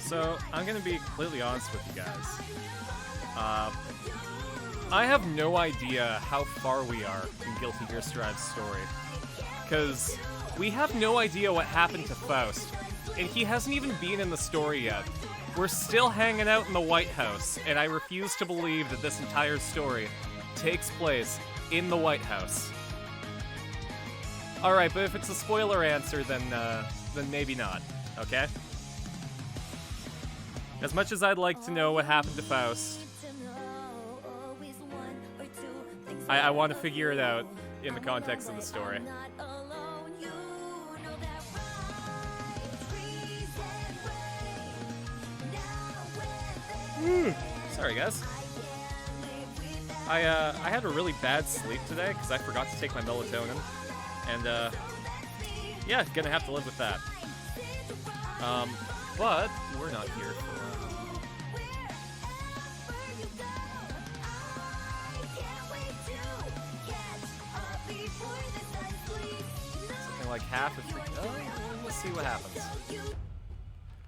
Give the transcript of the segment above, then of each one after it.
So, I'm gonna be completely honest with you guys. I have no idea how far we are in Guilty Gear Strive's story. Because we have no idea what happened to Faust, and he hasn't even been in the story yet. We're still hanging out in the White House, and I refuse to believe that this entire story takes place in the White House. Alright, but if it's a spoiler answer, then maybe not, okay? As much as I'd like to know what happened to Faust, I want to figure it out in the context of the story. Sorry, guys. I had a really bad sleep today because I forgot to take my melatonin, and yeah, gonna have to live with that. But we're not here for something like half of 3. Oh, let's see what happens.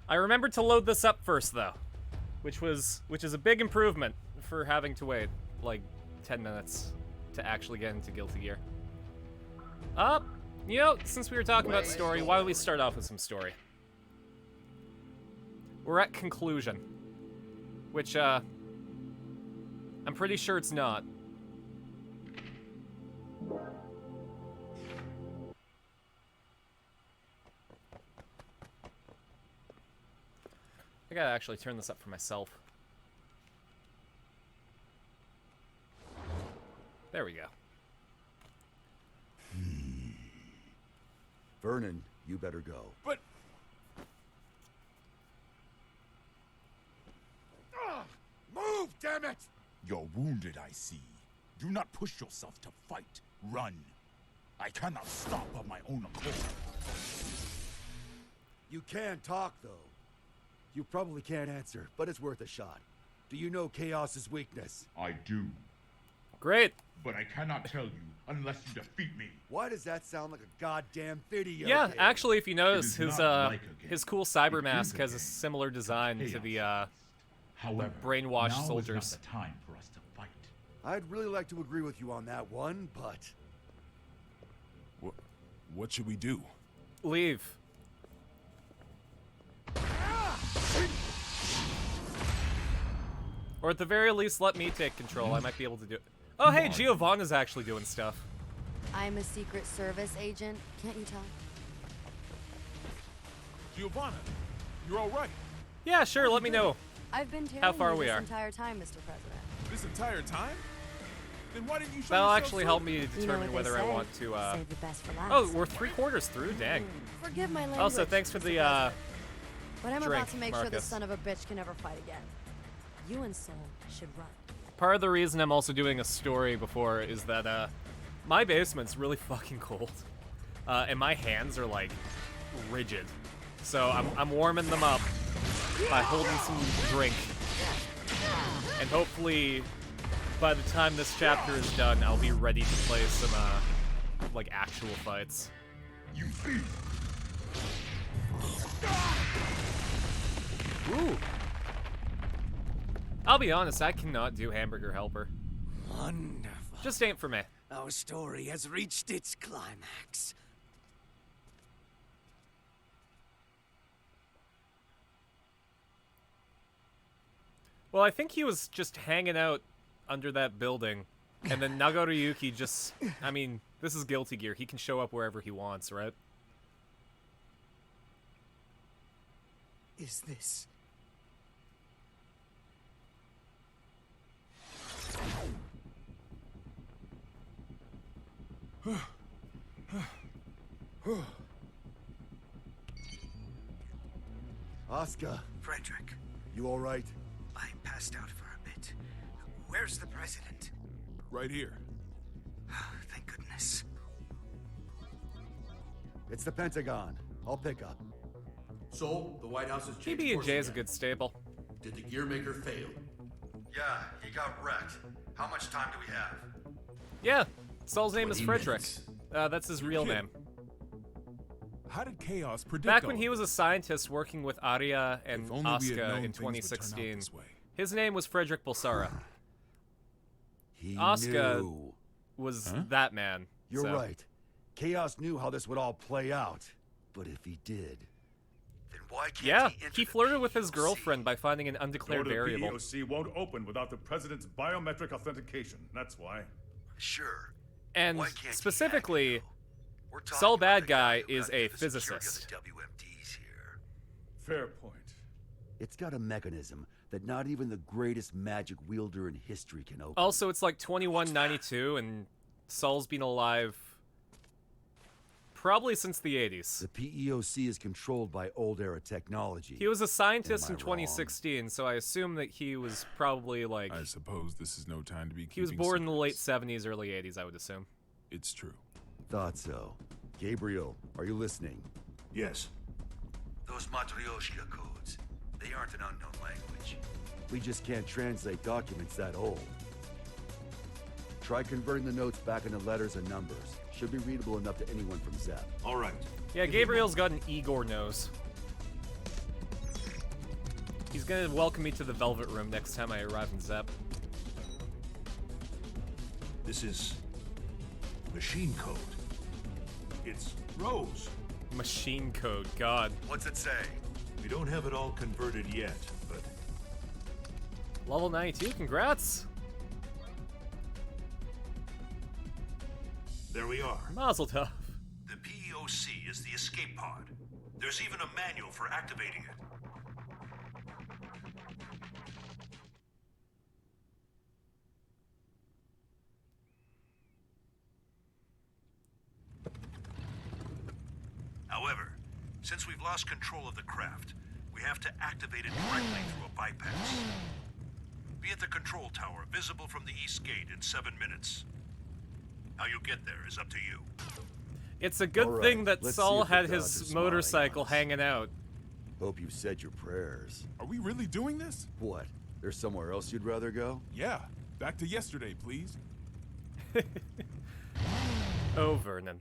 I remembered to load this up first, though, which is a big improvement for having to wait like 10 minutes to actually get into Guilty Gear. You know, since we were talking about story, why don't we start off with some story? We're at conclusion, which, I'm pretty sure it's not. I gotta actually turn this up for myself. There we go. Vernon, you better go. But... move, damn it! You're wounded, I see. Do not push yourself to fight. Run. I cannot stop of my own accord. You can talk, though. You probably can't answer, but it's worth a shot. Do you know Chaos's weakness? I do. Great. But I cannot tell you unless you defeat me. Why does that sound like a goddamn video Yeah, game? actually, if you notice, It is not like a game. his cool cyber It mask is a has a game. similar design to the However, brainwashed now soldiers. is not the time for us to fight. I'd really like to agree with you on that one, but... What should we do? Leave. Or at the very least, let me take control. I might be able to do it. Oh, hey, Giovanna's actually doing stuff. I'm a Secret Service agent. Can't you tell? Giovanna, you're all right. Yeah, sure, let me know. I've been tailing How far you we this are. entire time, Mr. President. This entire time? Then why didn't you show That'll yourself actually sooner? help me You know determine what they whether I say, want to, save the best for last. Oh, we're 3/4 through, dang. Forgive my language. Also, thanks for Mr. the, President, but I'm drink, about to make sure Marcus. this son of a bitch can never fight again. You and Soul should run. Part of the reason I'm also doing a story before is that, my basement's really fucking cold. And my hands are, like, rigid. So I'm warming them up by holding some drink. And hopefully, by the time this chapter is done, I'll be ready to play some, like, actual fights. You thief! Ooh. I'll be honest, I cannot do Hamburger Helper. Wonderful. Just ain't for me. Our story has reached its climax. Well, I think he was just hanging out under that building, and then Nagoriyuki just... I mean, this is Guilty Gear. He can show up wherever he wants, right? Is this... Asuka, Frederick, you all right? I passed out for a bit. Where's the president? Right here. Thank goodness. It's the Pentagon. I'll pick up. So, the White House has changed PB&J course is a again. good staple. Did the gear maker fail? Yeah, he got wrecked. How much time do we have? Yeah, Saul's name is 20 Frederick. minutes. That's his real kidding. name. How did Chaos predict Back all when he of was a this? scientist working with Arya and If only we had Asuka known in things would turn out 2016, this way. his name was Frederick Bulsara. He Asuka knew. was that man. You're so. right. Chaos knew how this would all play out. But if he did, Then why can't Yeah, he enter he the flirted with his POC? girlfriend by finding an Door undeclared to the variable. PEOC won't open without the president's biometric authentication. That's why. Sure. And Why can't he hack specifically, it, though? We're talking Saul about Bad the Guy who is got a into the security of physicist. the WMDs here. Fair point. it's got a mechanism that not even the greatest magic wielder in history can open. Also, it's like 2192, and Saul's been alive probably since the 80s. The PEOC is controlled by old era technology. He was a scientist Am I in 2016, so I assume that he was probably like I suppose this is no time to be. he was keeping born in the late secrets. 70s, early 80s. I would assume. It's true. Thought so. Gabriel, are you listening? Yes. Those Matryoshka codes, they aren't an unknown language. We just can't translate documents that old. Try converting the notes back into letters and numbers. Should be readable enough to anyone from Zep. All right. Yeah, Gabriel's got an Igor nose. He's gonna welcome me to the Velvet Room next time I arrive in Zep. This is machine code. It's Rose. Machine code, God. What's it say? We don't have it all converted yet, but Level 92, congrats! there we are. Mazel tov. The PEOC is the escape pod. There's even a manual for activating it. However, since we've lost control of the craft, we have to activate it directly through a bypass. Be at the control tower, visible from the east gate in 7 minutes. How you get there is up to you. It's a good All right, thing that let's see Saul if the had gods are his smiling motorcycle on us. hanging out. Hope you said your prayers. Are we really doing this? What? There's somewhere else you'd rather go? Yeah. Back to yesterday, please. Oh, Vernon.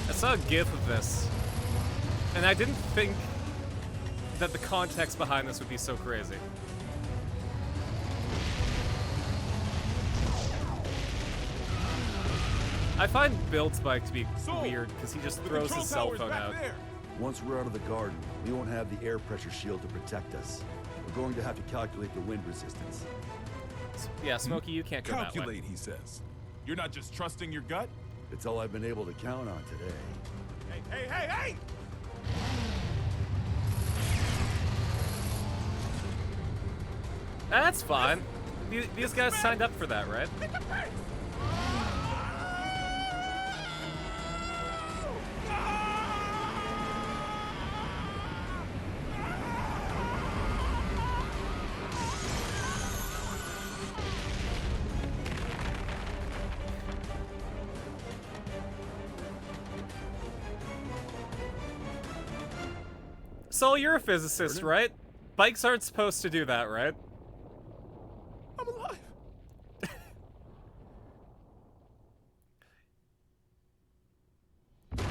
I saw a GIF of this, and I didn't think that the context behind this would be so crazy. I find Build Spike to be Soul, weird because he just The throws control his cell tower's phone back out. there. Once we're out of the garden, we won't have the air pressure shield to protect us. We're going to have to calculate the wind resistance. Yeah, Smokey, you can't go that way. Calculate, he says. You're not just trusting your gut? It's all I've been able to count on today. Hey, hey, hey, hey! That's fine. These guys signed up for that, right? Saul, you're a physicist, right? Bikes aren't supposed to do that, right? I'm alive.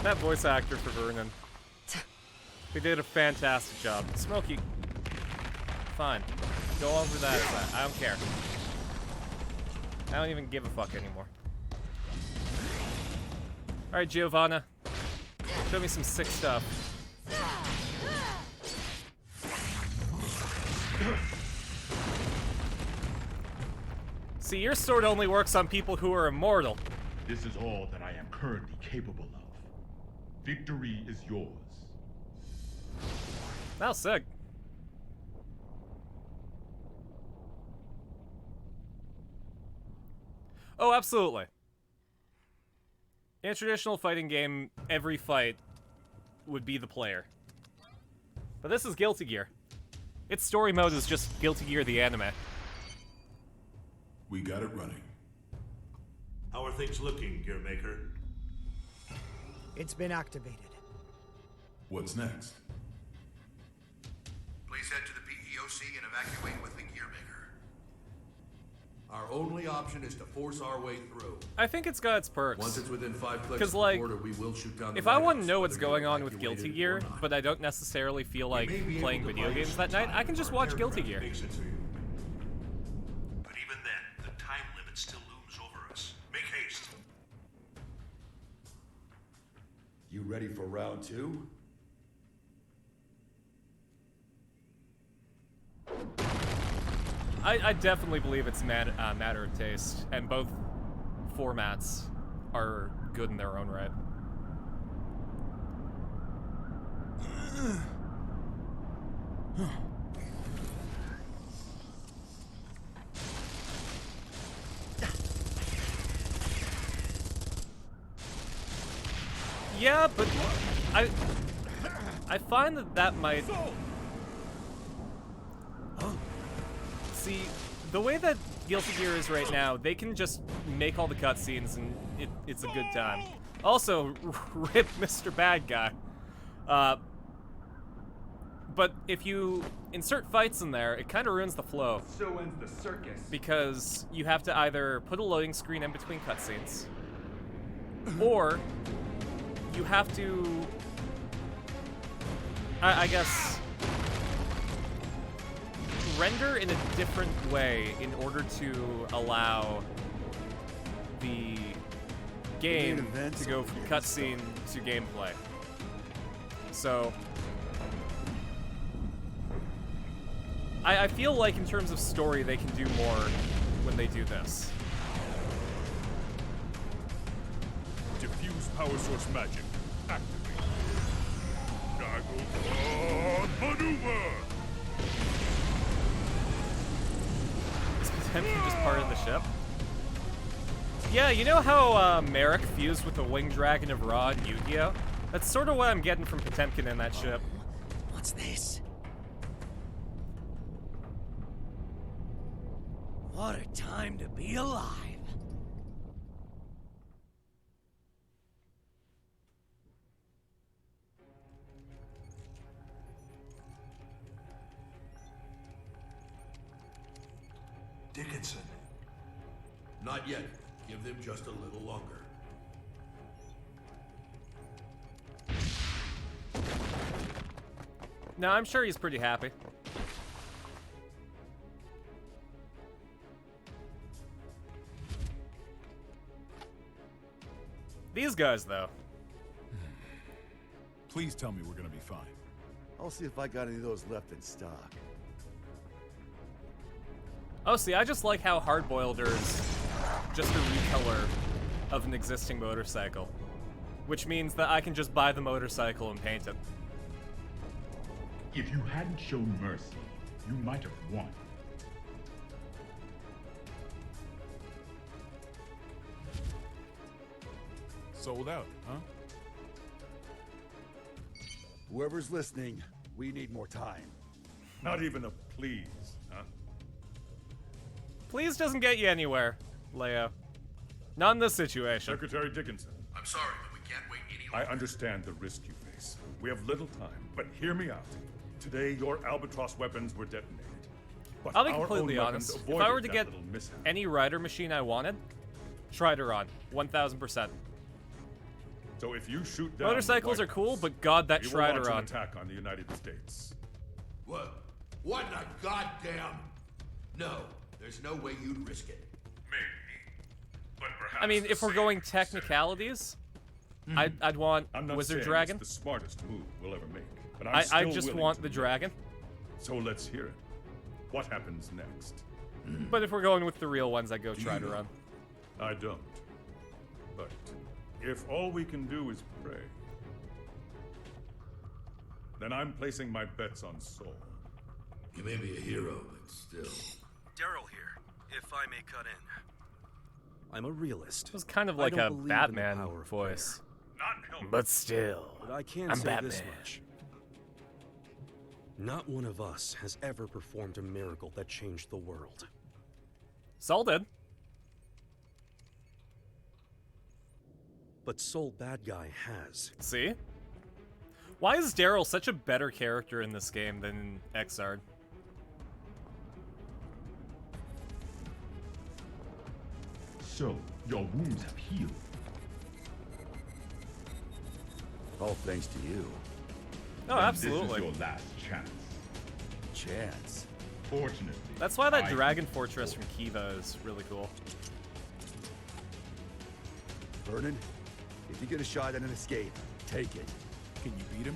That voice actor for Vernon. They did a fantastic job. Smokey. Fine. Go over that. I don't care. I don't even give a fuck anymore. Alright, Giovanna. Show me some sick stuff. See, your sword only works on people who are immortal. This is all that I am currently capable of. Victory is yours. That was sick. Oh, absolutely. In a traditional fighting game, every fight would be the player. But this is Guilty Gear. Its story mode is just Guilty Gear the anime. We got it running. How are things looking, Gearmaker? It's been activated. What's next? Please head to the PEOC and evacuate with Our only option is to force our way through. I think it's got its perks. Once it's within 5 clicks 'Cause, of the like, border, we will shoot down the if I want to riders, know what's whether going you're on with evacuated Guilty or Gear, not. but I don't necessarily feel like may be playing able to video buy games some that night, time I can just before watch Guilty Gear. aircraft makes it to you. But even then, the time limit still looms over us. Make haste. You ready for round 2? I definitely believe it's matter of taste, and both formats are good in their own right. Yeah, but I find that might... See, the way that Guilty Gear is right now, they can just make all the cutscenes and it's a good time. Also, rip Mr. Bad Guy. But if you insert fights in there, it kind of ruins the flow. So ends the circus. Because you have to either put a loading screen in between cutscenes, or you have to, I guess, render in a different way in order to allow the game to go from cutscene to gameplay. So, I feel like in terms of story, they can do more when they do this. Diffuse power source magic. Activate. Daggle maneuver! Is Potemkin just part of the ship? Yeah, you know how Merrick fused with the Winged Dragon of Ra in Yu-Gi-Oh? That's sort of what I'm getting from Potemkin in that ship. What's this? What a time to be alive. Dickinson. Not yet. Give them just a little longer. No, I'm sure he's pretty happy. These guys, though. Please tell me we're gonna be fine. I'll see if I got any of those left in stock. Oh, see, I just like how Hardboiled is just a recolor of an existing motorcycle. Which means that I can just buy the motorcycle and paint it. If you hadn't shown mercy, you might have won. Sold out, huh? Whoever's listening, we need more time. Not even a please, huh? Please doesn't get you anywhere, Leo. Not in this situation. Secretary Dickinson, I'm sorry, but we can't wait any I longer. understand the risk you face. We have little time, but hear me out. Today, your Albatross weapons were detonated. But I'll be our completely own weapons honest. If I avoided were to that get little mishap. any rider machine I wanted, Trideron, 1000%. So if you shoot down Motorcycles the are cool, White but God, that House, we will launch an Trideron. attack on the United States. What? What in the goddamn? No, there's no way you'd risk it. Maybe. But perhaps I mean, the if we're same going is said. technicalities, I'd want I'm not Wizard saying Dragon. it's the smartest move we'll ever make, but I'm I still just willing want to the make dragon. it. So let's hear it. What happens next? But if we're going with the real ones, I go Trideron. I don't. But if all we can do is pray, then I'm placing my bets on Soul. You may be a hero, but still. Daryl here, if I may cut in. I'm a realist. It was kind of I like don't a believe in the Batman power of voice. Not help. But still, But I can I'm say this Batman. much. Not one of us has ever performed a miracle that changed the world. Saul did. But Soul Bad Guy has. See? Why is Daryl such a better character in this game than Exard? So, your wounds have healed. All thanks to you. Oh, Then absolutely. This is your last chance. Chance. Fortunately. That's why that I- Dragon Fortress from Kiva is really cool. Vernon, if you get a shot at an escape, take it. Can you beat him?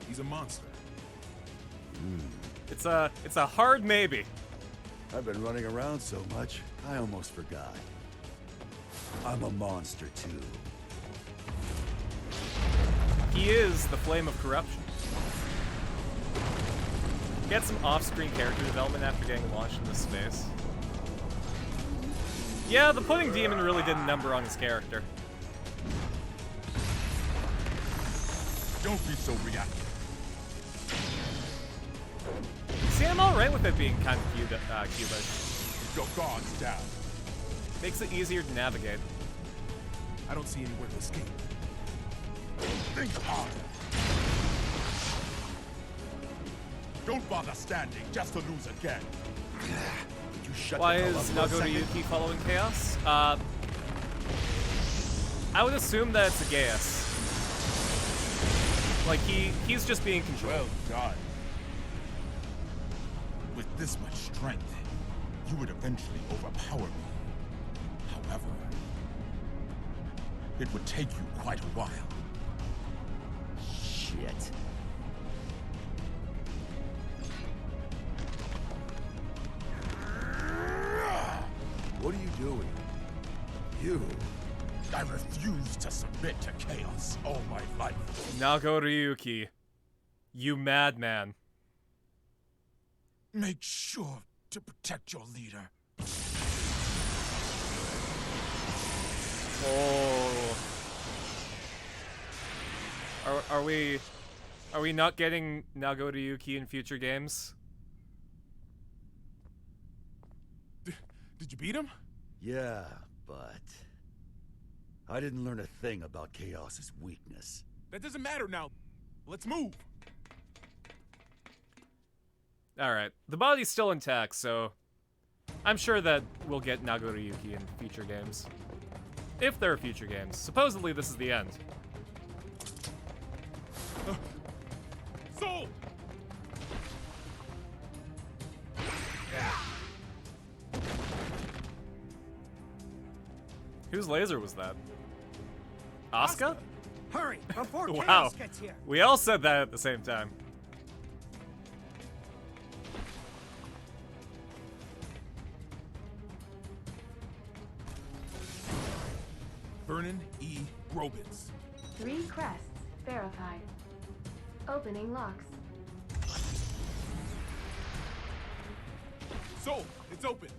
He's a monster. It's a hard maybe. I've been running around so much, I almost forgot. I'm a monster too. He is the flame of corruption. Get some off-screen character development after getting launched into space. Yeah, the Pudding Demon really did a number on his character. Don't be so reactive. See, I'm alright with it being kind of cubish. Your guard's down. Makes it easier to navigate. I don't see anywhere to escape. Think harder. Don't bother standing just to lose again. You shut Why the hell is up for a second? Nagoriyuki following Chaos? I would assume that it's a Gaius. Like, he's just being controlled. Well done. With this much strength, you would eventually overpower me. However, it would take you quite a while. Shit. What are you doing? You. I refuse to submit to chaos all my life. Nagoriyuki, you madman. Make sure to protect your leader. Oh. Are we not getting Nagoriyuki in future games? Did you beat him? Yeah, but I didn't learn a thing about Chaos's weakness. That doesn't matter now. Let's move. Alright, the body's still intact, so I'm sure that we'll get Nagoriyuki in future games. If there are future games. Supposedly this is the end. Soul! Whose laser was that? Asuka? Hurry, before Wow. Chaos gets here. We all said that at the same time. Vernon E. Robbins. 3 crests verified. Opening locks. Soul, it's open.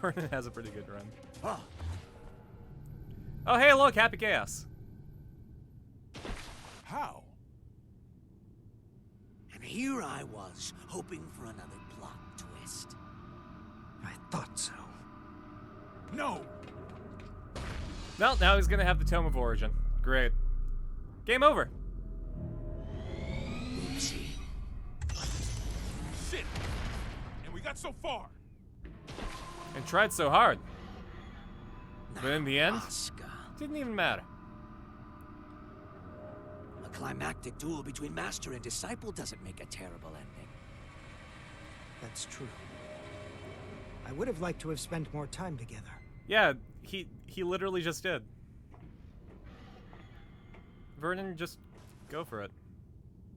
Vernon has a pretty good run. Huh. Oh, hey, look, Happy Chaos. How? And here I was, hoping for another plot twist. I thought so. No! Well, now he's gonna have the Tome of Origin. Great. Game over. Oopsie. Shit! And we got so far. And tried so hard. But in the end, Asuka. didn't even matter. A climactic duel between master and disciple doesn't make a terrible ending. That's true. I would have liked to have spent more time together. Yeah, he literally just did. Vernon, just go for it.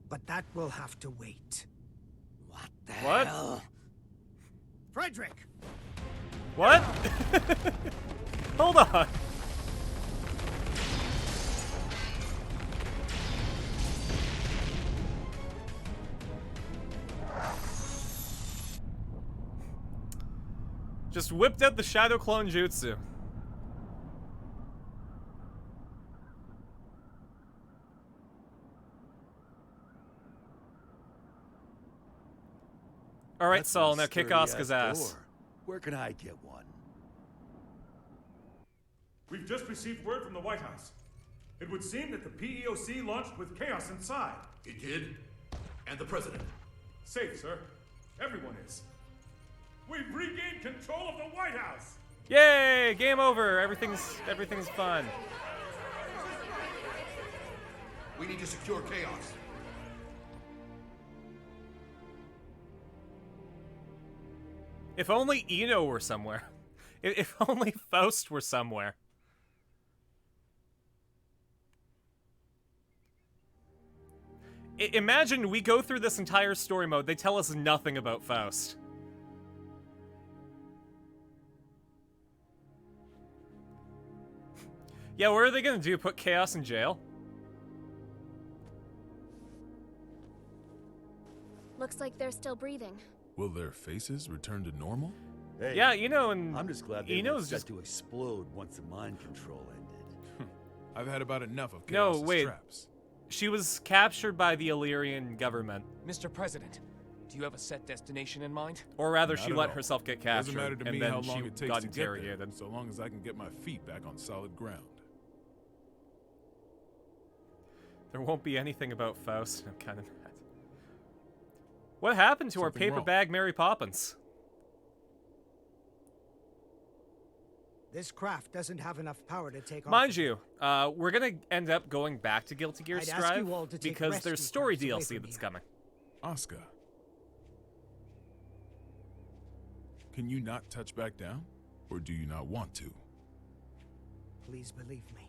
But that will have to wait. What the What? hell? Frederick! What? Hold on. Just whipped out the Shadow Clone Jutsu. Alright, That's Saul, a now kick sturdy-ass Asuka's ass. door. Where can I get one? We've just received word from the White House. It would seem that the PEOC launched with chaos inside. It did? And the president? Safe, sir. Everyone is. We've regained control of the White House! Yay! Game over. Everything's fun. We need to secure Chaos. If only Eno were somewhere. If only Faust were somewhere. Imagine we go through this entire story mode, they tell us nothing about Faust. Yeah, what are they gonna do? Put Chaos in jail? Looks like they're still breathing. Will their faces return to normal? Hey, Yeah, Eno and I'm just glad they Eno's were set just to explode once the mind control ended. I've had about enough of No, Chaos's wait. traps. She was captured by the Illyrian government. Mr. President, do you have a set destination in mind? Or rather, Not she at let all. herself get Doesn't captured, matter to and me then how she long it takes got to get there, interrogated. so long as I can get my feet back on solid ground. There won't be anything about Faust. I'm kind of mad. What happened to our Something paper wrong. bag Mary Poppins? This craft doesn't have enough power to take off. Mind you, we're gonna end up going back to Guilty Gear I'd ask Strive you all to take because there's rescue story crafts away DLC from that's here. coming. Asuka, can you not touch back down? Or do you not want to? Please believe me.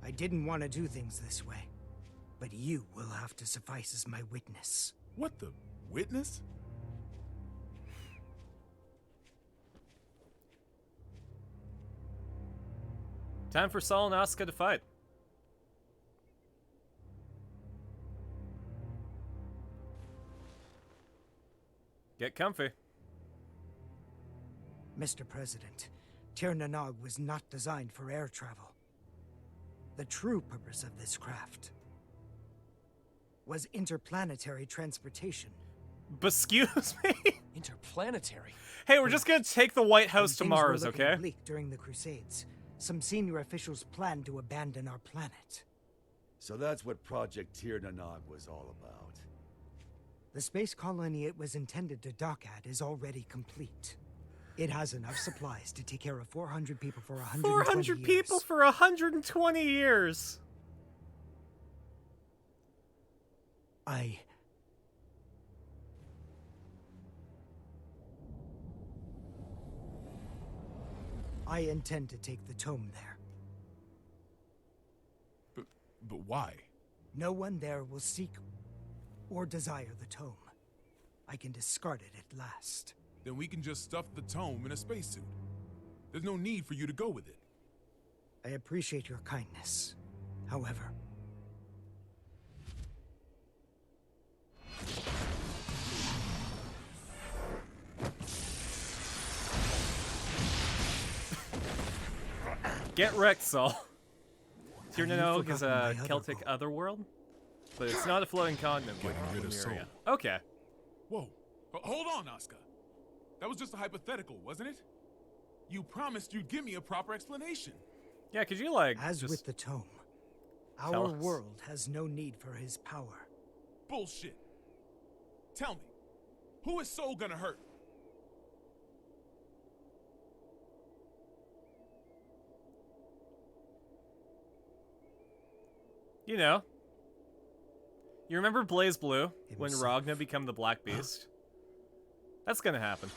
I didn't want to do things this way. But you will have to suffice as my witness. What the? Witness? Time for Saul and Asuka to fight. Get comfy. Mr. President, Tir Nanog was not designed for air travel. The true purpose of this craft was interplanetary transportation. Excuse me? Interplanetary? Hey, we're just gonna take the White House to When things were Mars, looking okay? bleak during the Crusades, some senior officials planned to abandon our planet. So that's what Project Tir Nanog was all about. The space colony it was intended to dock at is already complete. It has enough supplies to take care of 400 people for 120 400 years. people for 120 years. I intend to take the tome there. But why? No one there will seek or desire the tome. I can discard it at last. Then we can just stuff the tome in a spacesuit. There's no need for you to go with it. I appreciate your kindness. However, Get wrecked, Saul. Tir Have you Nanog is forgotten a my other Celtic otherworld, but it's not a floating continent like Getting rid of Lemuria. Sol. Okay. Whoa. Hold on, Asuka. That was just a hypothetical, wasn't it? You promised you'd give me a proper explanation. Yeah, could you like as just with the tome, tell our us? world has no need for his power. Bullshit. Tell me, who is Sol gonna hurt? You know. You remember Blaze Blue when Himself. Ragna became the Black Beast? That's gonna happen.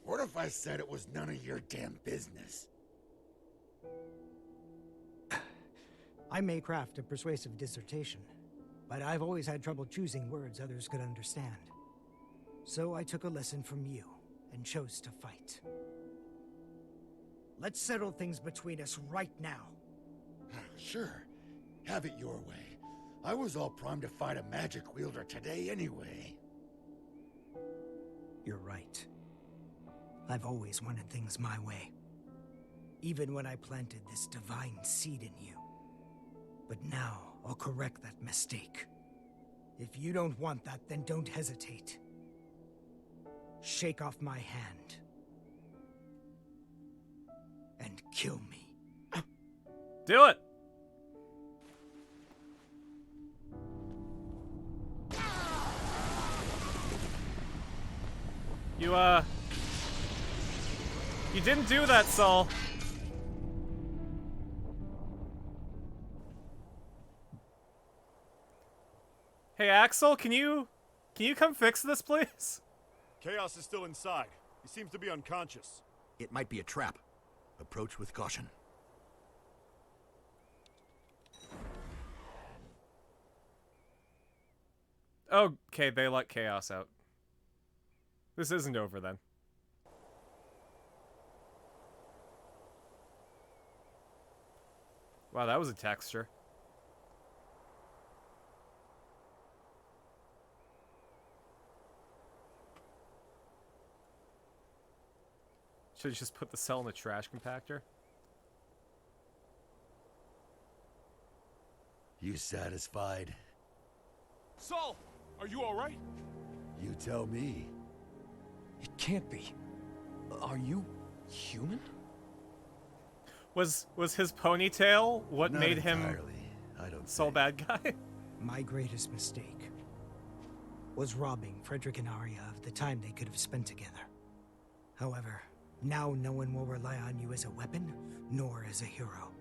What if I said it was none of your damn business? I may craft a persuasive dissertation, but I've always had trouble choosing words others could understand. So I took a lesson from you and chose to fight. Let's settle things between us right now. Sure. Have it your way. I was all primed to fight a magic wielder today anyway. You're right. I've always wanted things my way. Even when I planted this divine seed in you. But now, I'll correct that mistake. If you don't want that, then don't hesitate. Shake off my hand. And kill me. Do it! You didn't do that, Saul. Hey, Axel, can you come fix this, please? Chaos is still inside. He seems to be unconscious. It might be a trap. Approach with caution. Okay, they let Chaos out. This isn't over then. Wow, that was a texture. Should've just put the cell in the trash compactor. You satisfied? Saul, are you all right? You tell me. It can't be. Are you human? Was his ponytail what Not made him entirely. I don't Saul bad guy? My greatest mistake was robbing Frederick and Arya of the time they could have spent together. However, now no one will rely on you as a weapon, nor as a hero.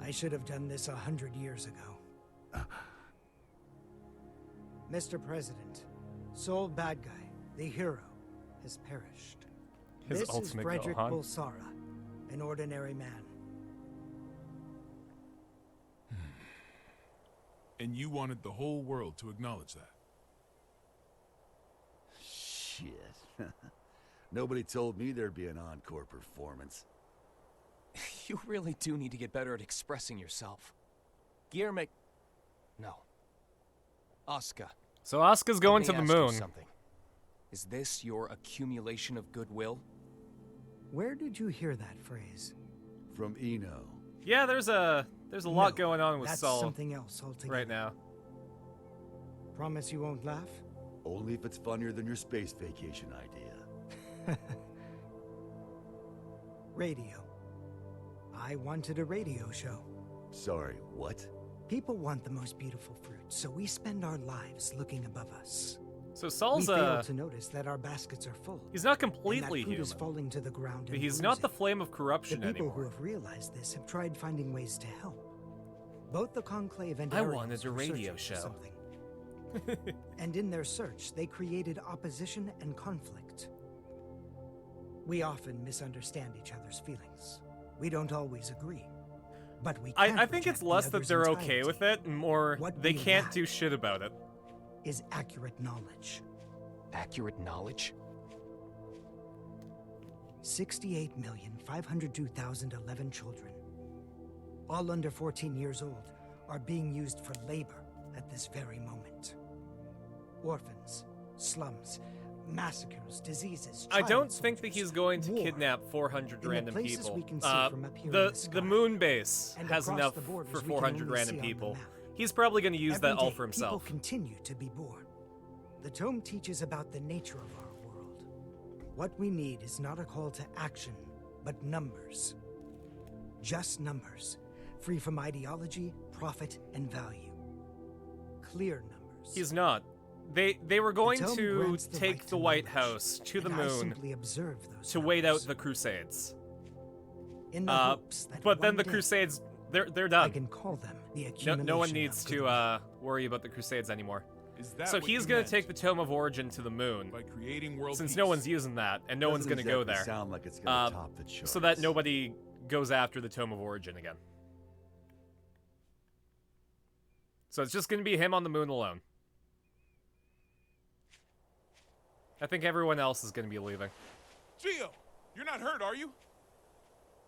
I should have done this 100 years ago. Mr. President, Saul Bad Guy, the hero, has perished. His This is ultimate Frederick Gohan. Bulsara, an ordinary man. And you wanted the whole world to acknowledge that. Shit. Nobody told me there'd be an encore performance. You really do need to get better at expressing yourself. Guillermo... No. Asuka. So Asuka's going to let the me ask you moon. something. Is this your accumulation of goodwill? Where did you hear that phrase? From Eno. Yeah, there's a lot going on with that's Saul something else altogether. right now. Promise you won't laugh? Only if it's funnier than your space vacation idea. Radio. I wanted a radio show. Sorry, what? People want the most beautiful fruit, so we spend our lives looking above us. So Saul's we fail to notice that our baskets are full. he's not and that completely food human. is falling to the ground. But and he's not the bruising. flame of corruption The people anymore. who have realized this have tried finding ways to help. Both the Conclave and I Arians wanted a were radio searching for show. something. And in their search, they created opposition and conflict. We often misunderstand each other's feelings. We don't always agree. But we can't I think reject it's the less that other's they're okay entirety. with it, and more What they we can't lack do shit about it. is accurate knowledge. Accurate knowledge? 68,502,011 children, all under 14 years old, are being used for labor at this very moment. Orphans, slums, massacres, diseases. I don't child think that he's soldiers, going to war. kidnap 400 In the random places people. we can see from up here in the sky, The moon base and has across enough the borders for we can 400 only random see on the people. map. He's probably going to use Every that all day, for himself. People continue to be born. The tome teaches about the nature of our world. What we need is not a call to action, but numbers. Just numbers, free from ideology, profit, and value. Clear numbers. He's not. They were going tome to grants the take right the to White knowledge, House to the and I moon simply observe those to wait out numbers. the Crusades. In the hopes that But then one the day Crusades, they're I done. can call them the No, accumulation no one of needs goodwill. to worry about the Crusades anymore. Is that So what he's you going meant to take the Tome of Origin to the moon, by creating world since peace? no one's using that, and no one's Doesn't going to go exactly there. sound like it's gonna top the charts. So that nobody goes after the Tome of Origin again. So it's just going to be him on the moon alone. I think everyone else is going to be leaving. Gio, you're not hurt, are you?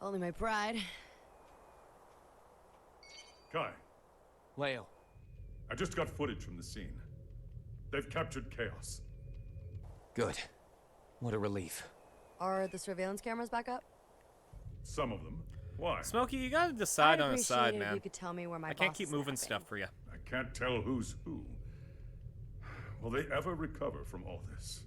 Only my pride. Kai, Leo. I just got footage from the scene. They've captured Chaos. Good. What a relief. Are the surveillance cameras back up? Some of them. Why? Smokey, you got to decide I'd on a appreciate side, it if man. you could tell me where my I can't boss keep is moving napping. stuff for you. I can't tell who's who. Will they ever recover from all this?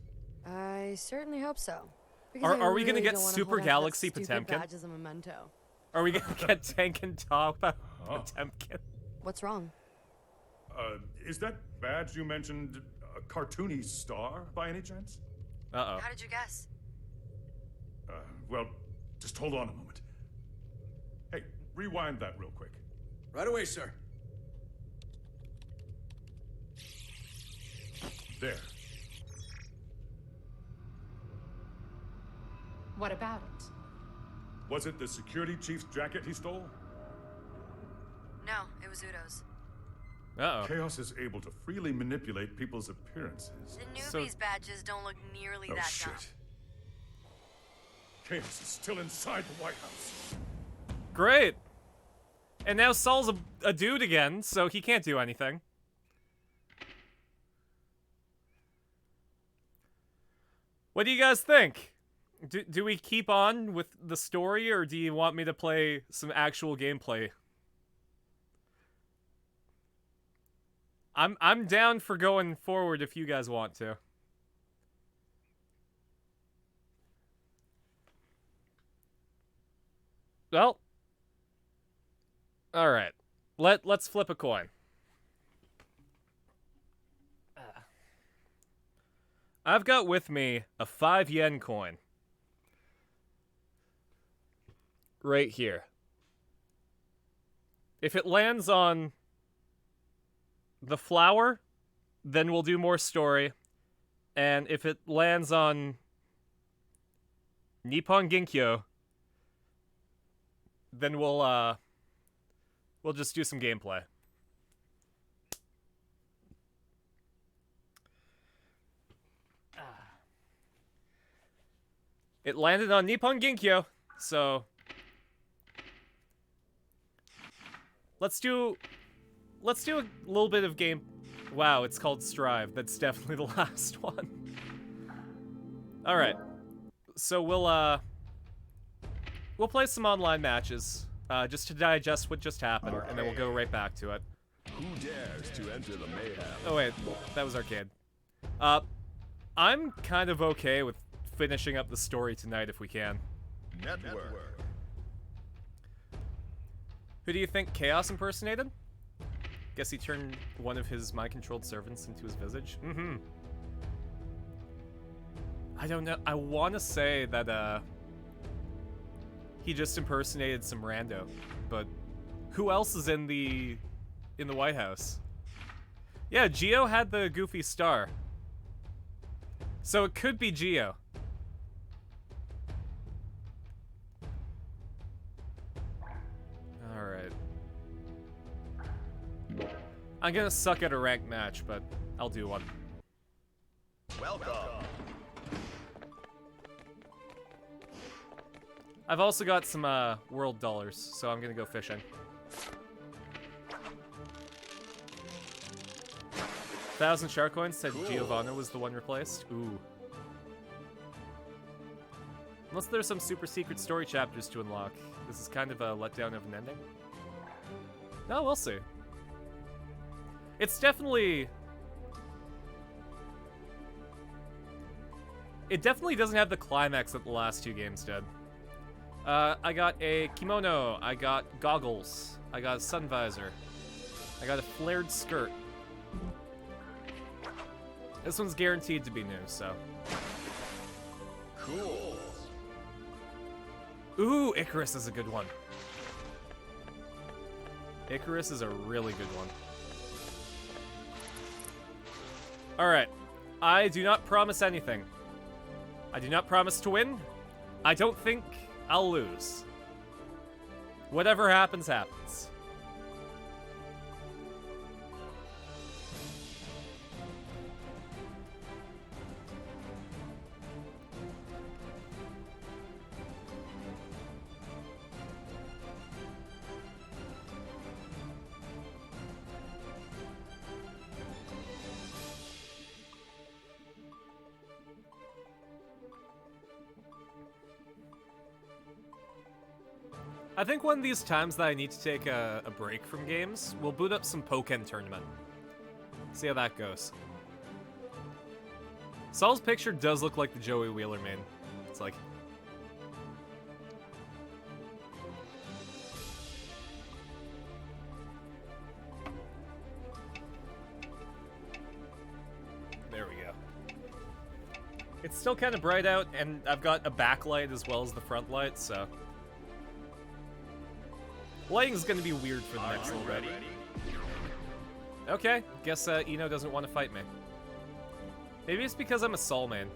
I certainly hope so. Because I Are we gonna really get don't wanna Super hold on to that Galaxy stupid Potemkin? badge as a memento. Are we going to get Tenkin Toppa Oh. Potemkin? What's wrong? Is that badge you mentioned a cartoony star by any chance? Uh-oh. How did you guess? Well, just hold on a moment. Hey, rewind that real quick. Right away, sir. There. What about it? Was it the security chief's jacket he stole? No, it was Udo's. Uh-oh. Chaos is able to freely manipulate people's appearances. The newbies' badges don't look nearly Oh, that shit. dumb. Chaos is still inside the White House. Great! And now Saul's a dude again, so he can't do anything. What do you guys think? Do we keep on with the story, or do you want me to play some actual gameplay? I'm down for going forward if you guys want to. Well, all right. Let's flip a coin. I've got with me a 5 yen coin. Right here. If it lands on the flower, then we'll do more story. And if it lands on Nippon Ginkyo, then we'll just do some gameplay. It landed on Nippon Ginkyo, so let's do a little bit of game. Wow, it's called Strive. That's definitely the last one. All right, so we'll play some online matches just to digest what just happened, and then we'll go right back to it. Who dares to enter the mayhem? Oh wait, that was arcade. I'm kind of okay with finishing up the story tonight if we can. Network. Who do you think Chaos impersonated? Guess he turned one of his mind-controlled servants into his visage? Mm-hmm. I don't know. I want to say that, he just impersonated some rando. But who else is in the White House? Yeah, Geo had the goofy star. So it could be Geo. Alright. I'm gonna suck at a ranked match, but I'll do one. Welcome. I've also got some world dollars, so I'm gonna go fishing. 1,000 shark coins said Cool. Giovanna was the one replaced. Ooh. Unless there's some super secret story chapters to unlock. This is kind of a letdown of an ending. No, we'll see. It's definitely... It definitely doesn't have the climax that the last 2 games did. I got a kimono, I got goggles, I got a sun visor, I got a flared skirt. This one's guaranteed to be new, so. Cool. Ooh, Icarus is a good one. Icarus is a really good one. Alright. I do not promise anything. I do not promise to win. I don't think I'll lose. Whatever happens, happens. I think one of these times that I need to take a break from games, we'll boot up some Pokken Tournament. See how that goes. Saul's picture does look like the Joey Wheeler main. It's like... There we go. It's still kind of bright out, and I've got a backlight as well as the front light, so... Lighting's gonna be weird for the next little bit. Okay, guess Eno doesn't want to fight me. Maybe it's because I'm a Sol main.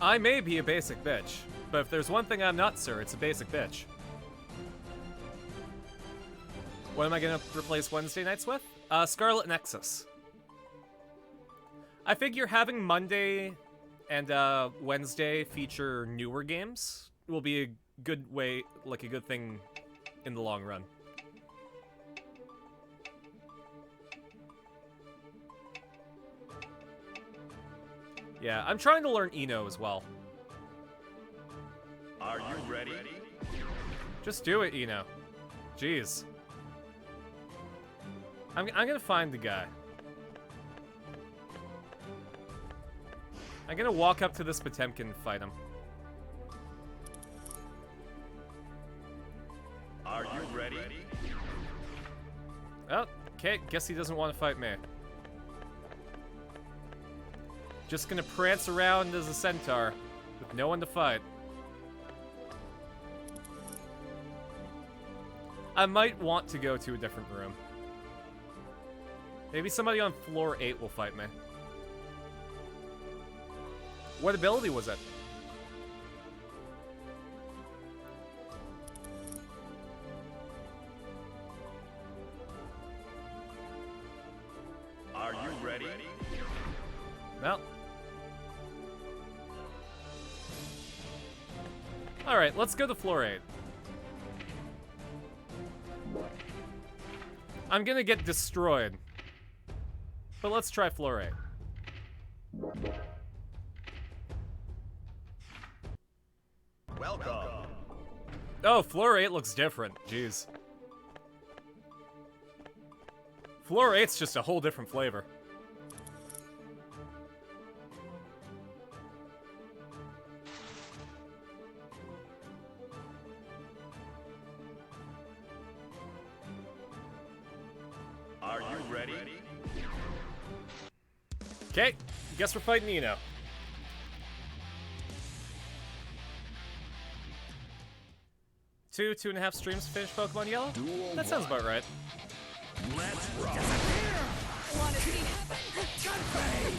I may be a basic bitch, but if there's one thing I'm not, sir, it's a basic bitch. What am I gonna replace Wednesday nights with? Scarlet Nexus. I figure having Monday and Wednesday feature newer games will be a good way, like a good thing in the long run. Yeah, I'm trying to learn Eno as well. Are you ready? Just do it, Eno. Jeez. I'm gonna find the guy. I'm gonna walk up to this Potemkin and fight him. Are you ready? Oh, okay, guess he doesn't want to fight me. Just gonna prance around as a centaur, with no one to fight. I might want to go to a different room. Maybe somebody on floor 8 will fight me. What ability was it? Are you ready? No. Alright, let's go to floor 8. I'm gonna get destroyed. But let's try floor 8. Welcome. Oh, floor 8 looks different. Jeez. Floor 8's just a whole different flavor. Are you ready? Okay, guess we're fighting Eno. Two and a half streams to finish Pokemon Yellow? That sounds about right. Let's rock. Want to see Gunpei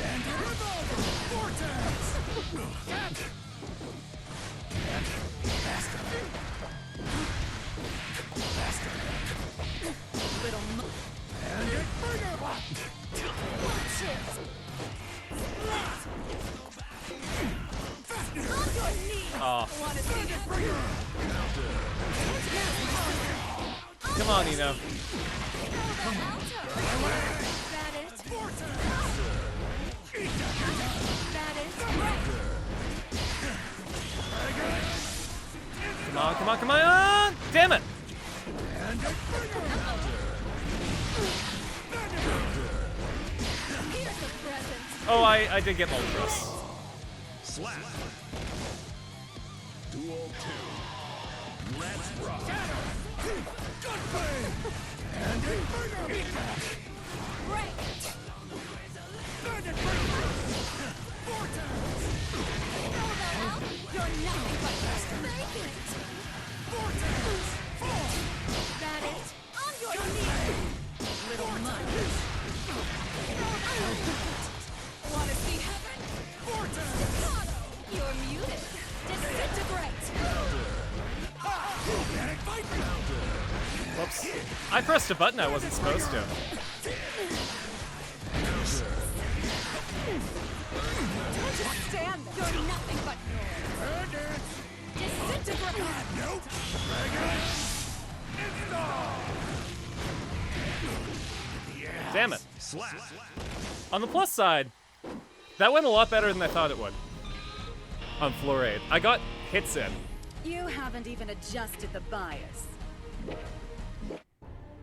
and Revolver Vortex. Little and it Come on, Eno. Come on, come on, come on! Damn it! Oh, I did get Moltres. Slap. Duel 2. Let's rock. Gunpei and Inferno. Break. Bandit Breaker. Vortex. You're nothing but vacant. Vortex. Fall. That it. On your knees. Little mutt. Want to see heaven? Vortex. You're muted. Disintegrate. Whoops. I pressed a button I wasn't supposed to. Don't just stand there. You're nothing but noise. Disintegrate. Nope. Damn it. On the plus side, that went a lot better than I thought it would. On floor 8. I got hits in. You haven't even adjusted the bias.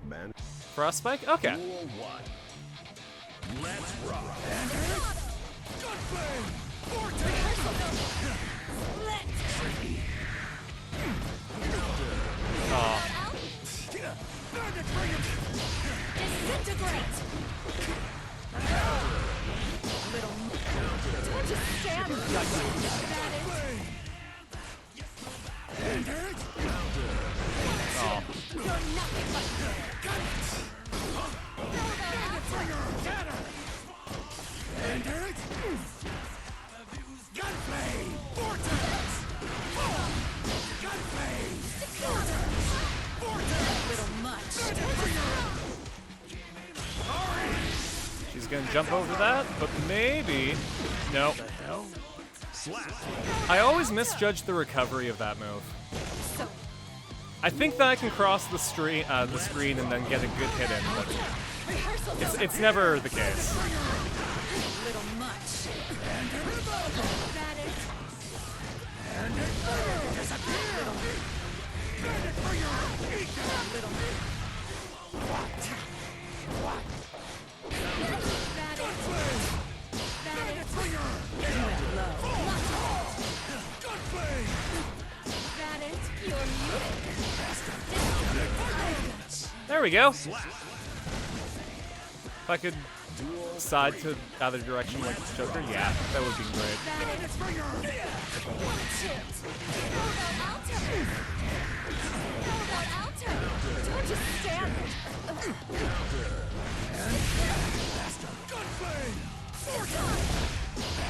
Man. Frostspike? Okay. Duel 1. Let's rock. Oh. Disintegrate! Don't just stand there. Oh. You're nothing but Gunflame! Vortex! Gunflame! Vortex! Little much. She's gonna jump over that, but maybe... No. I always misjudge the recovery of that move. I think that I can cross the screen and then get a good hit in, but it's never the case. Little much. There we go. If I could side to other direction like Joker, yeah, that would be great. Don't just stand there.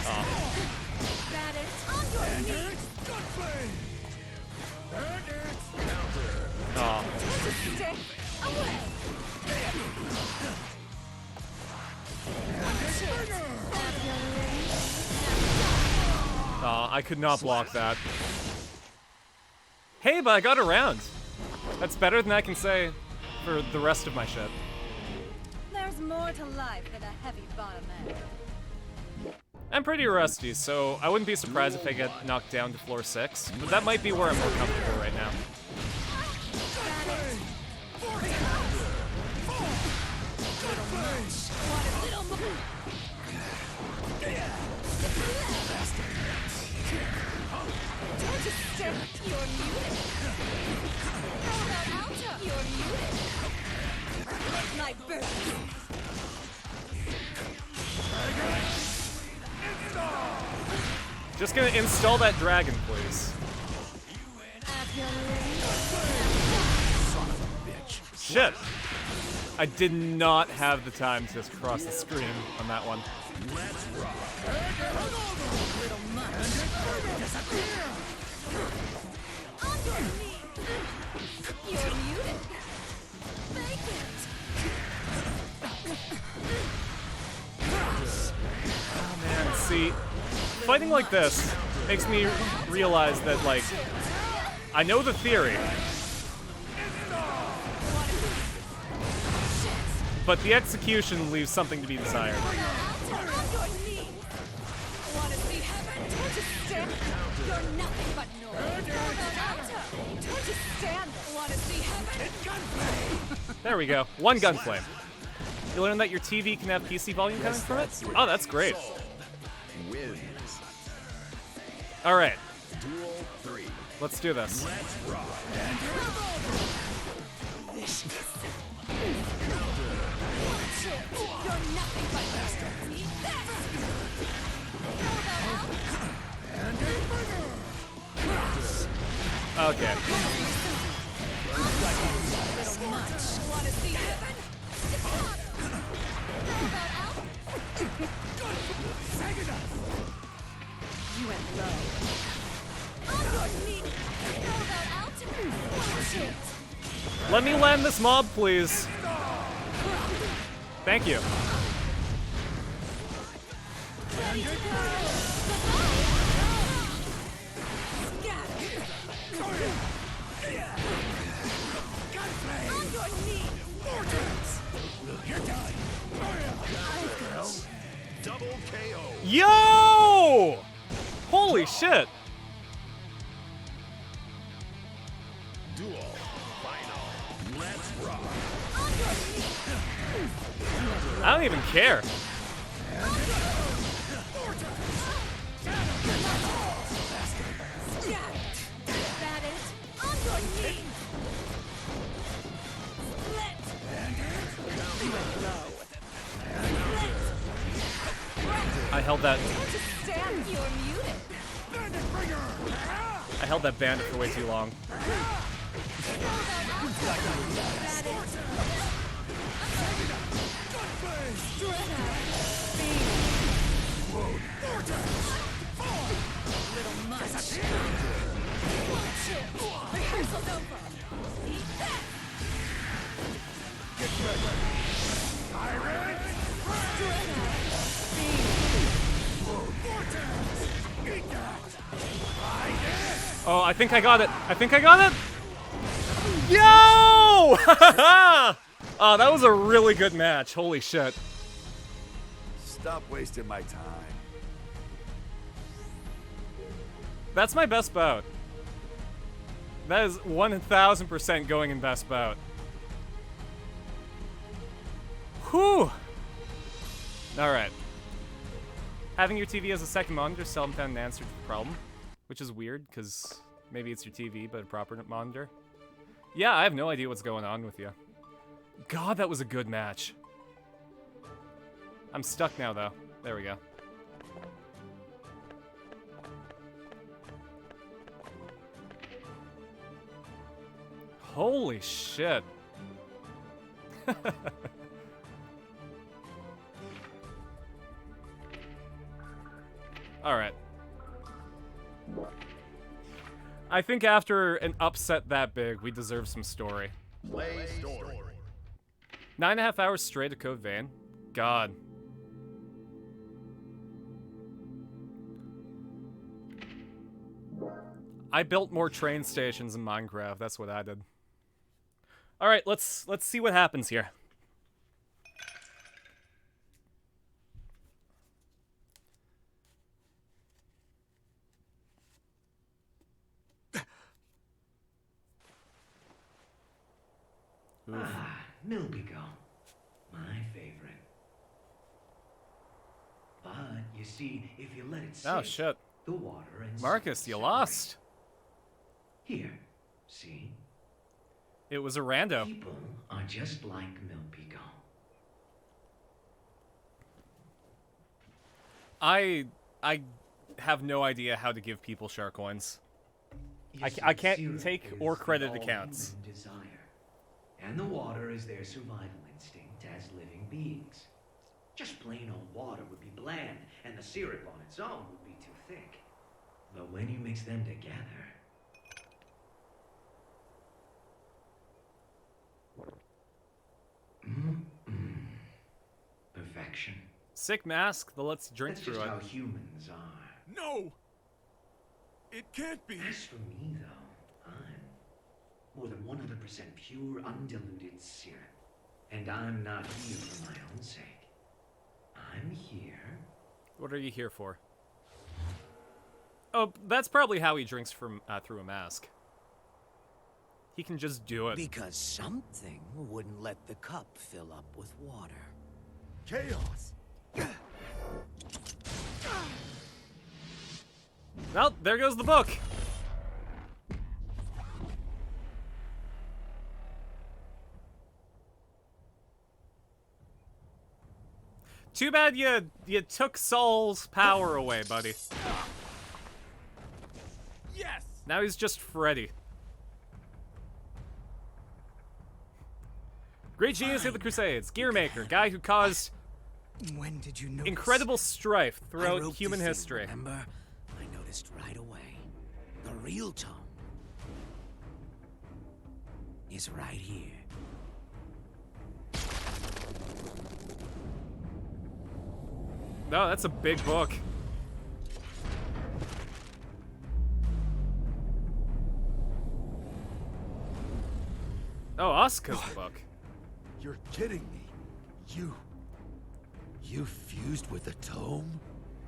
Oh. Oh, I could not block that. Hey, but I got around. That's better than I can say for the rest of my shit. There's more to life than a heavy bottom end. I'm pretty rusty, so I wouldn't be surprised if I get knocked down to floor 6, but that might be where I'm more comfortable right now. Just gonna install that dragon, please. Shit! I did not have the time to cross the screen on that one. Oh man, see, fighting like this makes me realize that, like, I know the theory, but the execution leaves something to be desired. There we go. One gunflame. You learn that your TV can have PC volume coming from it? Oh, that's great. Alright. Let's do this. Okay. You went low. Let me land this mob, please. Thank you. Double KO. Yo! Holy shit! Duel. Final. Let's rock. I don't even care. I held that. Stand, you're muted. I held that bandit for way too long. Little much. Rehearsal's over. Eat that. Get ready. Tyrant! Eat that! Oh, I think I got it. I think I got it. Yo! Oh, that was a really good match. Holy shit. Stop wasting my time. That's my best bout. That is 1000% going in best bout. Whew. Alright. Having your TV as a second monitor seldom found an answer to the problem. Which is weird, because maybe it's your TV, but a proper monitor. Yeah, I have no idea what's going on with you. God, that was a good match. I'm stuck now, though. There we go. Holy shit. Alright. I think after an upset that big, we deserve some story. Play story. 9.5 hours straight of Code Vein? God. I built more train stations in Minecraft, that's what I did. Alright, let's see what happens here. Ah, Milbigo. My favorite. But, you see, if you let it sit, Oh, shit. the water and Marcus, you lost. Here, see? It was a rando. People are just like Milbigo. I have no idea how to give people shark coins. I can't take or credit accounts. Desire. And the water is their survival instinct as living beings. Just plain old water would be bland, and the syrup on its own would be too thick. But when you mix them together... Perfection. Sick mask, but let's drink That's through just it. how humans are. No! It can't be. As for me, though, I'm more than 100% pure, undiluted syrup. And I'm not here for my own sake. I'm here... What are you here for? Oh, that's probably how he drinks from through a mask. He can just do it. Because something wouldn't let the cup fill up with water. Chaos! Well, there goes the book. Too bad you took Saul's power away, buddy. Yes! Now he's just Freddy. Great genius of the Crusades, Gearmaker, guy who caused When did you notice? incredible strife I throughout wrote human this in, history. Remember? I noticed right away. The real tone is right here. No, that's a big book. Oh, Asuka's book. You're kidding me. You fused with the tome?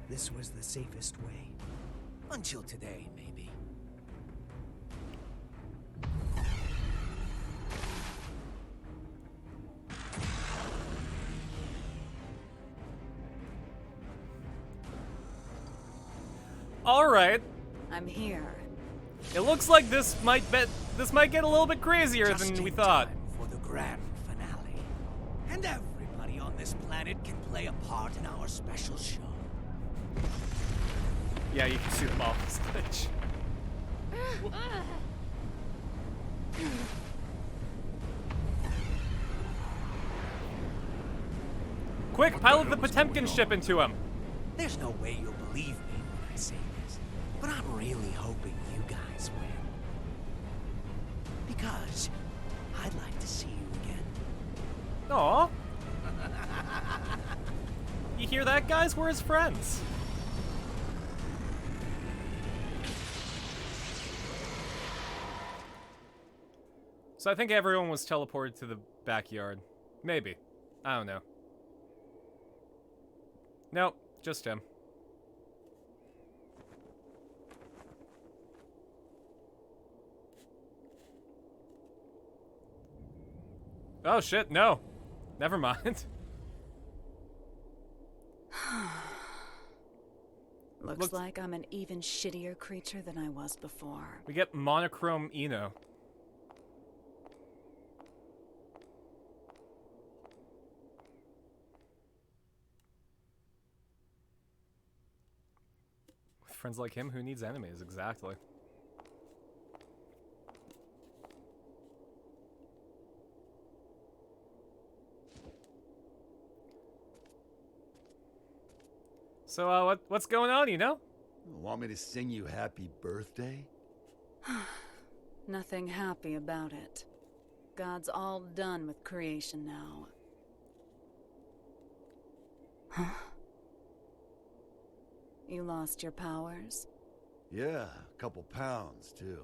This was the safest way. Until today, maybe. All right. I'm here. It looks like this might this might get a little bit crazier Just than we in thought. time for the grand finale. And everybody on this planet can play a part in our special show. Yeah, you can shoot them off this glitch. Quick, pilot the Potemkin ship into him. There's no way you'll believe me when I say this, but I'm really hoping you guys win. Because I'd like to see you again. Aw. You hear that, guys? We're his friends. So I think everyone was teleported to the backyard. Maybe. I don't know. Nope, just him. Oh shit, no. Never mind. Looks like I'm an even shittier creature than I was before. We get monochrome Eno. With friends like him, who needs enemies? Exactly. So, what's going on, you know? Want me to sing you happy birthday? Nothing happy about it. God's all done with creation now. Huh? You lost your powers? Yeah, a couple pounds, too.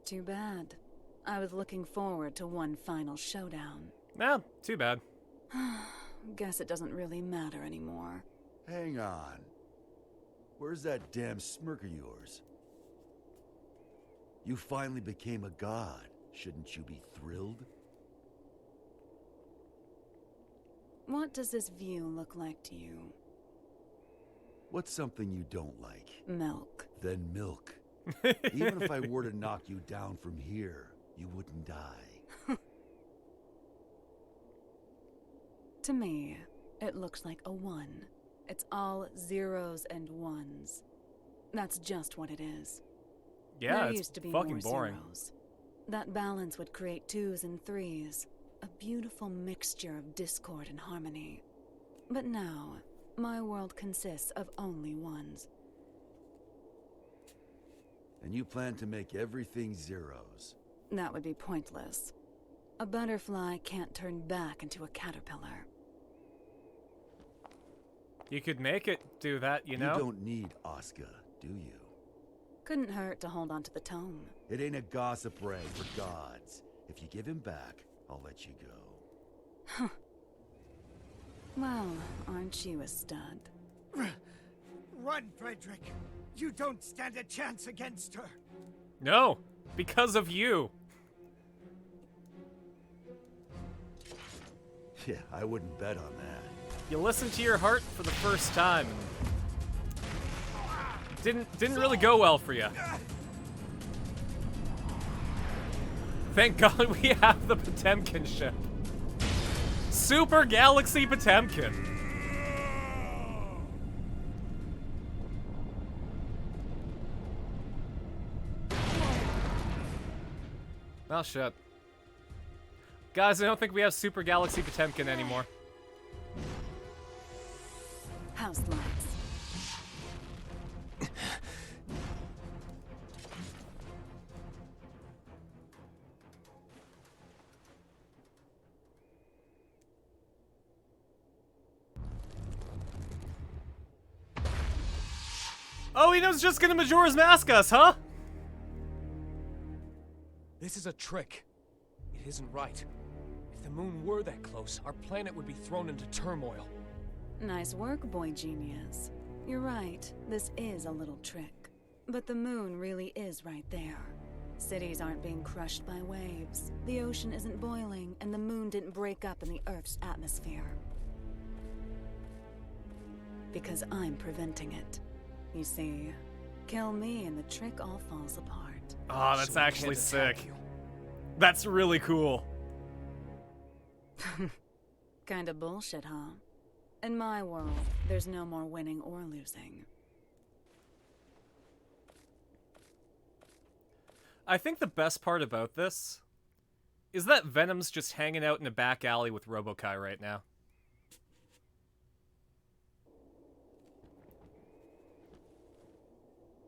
Too bad. I was looking forward to one final showdown. Nah, too bad. Guess it doesn't really matter anymore. Hang on. Where's that damn smirk of yours? You finally became a god. Shouldn't you be thrilled? What does this view look like to you? What's something you don't like? Milk. Then milk. Even if I were to knock you down from here, you wouldn't die. To me, it looks like a 1. It's all zeros and ones. That's just what it is. Yeah, there it's used to be fucking more boring. zeros. That balance would create 2s and 3s, a beautiful mixture of discord and harmony. But now, my world consists of only 1s. And you plan to make everything zeros. That would be pointless. A butterfly can't turn back into a caterpillar. You could make it do that, you know? You don't need Asuka, do you? Couldn't hurt to hold on to the tome. It ain't a gossip rag for gods. If you give him back, I'll let you go. Huh. Well, aren't you a stud? Run, Frederick. You don't stand a chance against her. No, because of you. Yeah, I wouldn't bet on that. You listened to your heart for the first time. Didn't really go well for you. Thank God we have the Potemkin ship. Super Galaxy Potemkin. Oh shit. Guys, I don't think we have Super Galaxy Potemkin anymore. House lights. Oh, he knows just gonna Majora's Mask us, huh? This is a trick. It isn't right. If the moon were that close, our planet would be thrown into turmoil. Nice work, boy genius. You're right, this is a little trick. But the moon really is right there. Cities aren't being crushed by waves, the ocean isn't boiling, and the moon didn't break up in the Earth's atmosphere. Because I'm preventing it. You see, kill me and the trick all falls apart. Oh, that's So we actually can't attack sick. you. That's really cool. Kinda bullshit, huh? In my world, there's no more winning or losing. I think the best part about this is that Venom's just hanging out in a back alley with Robo-Kai right now.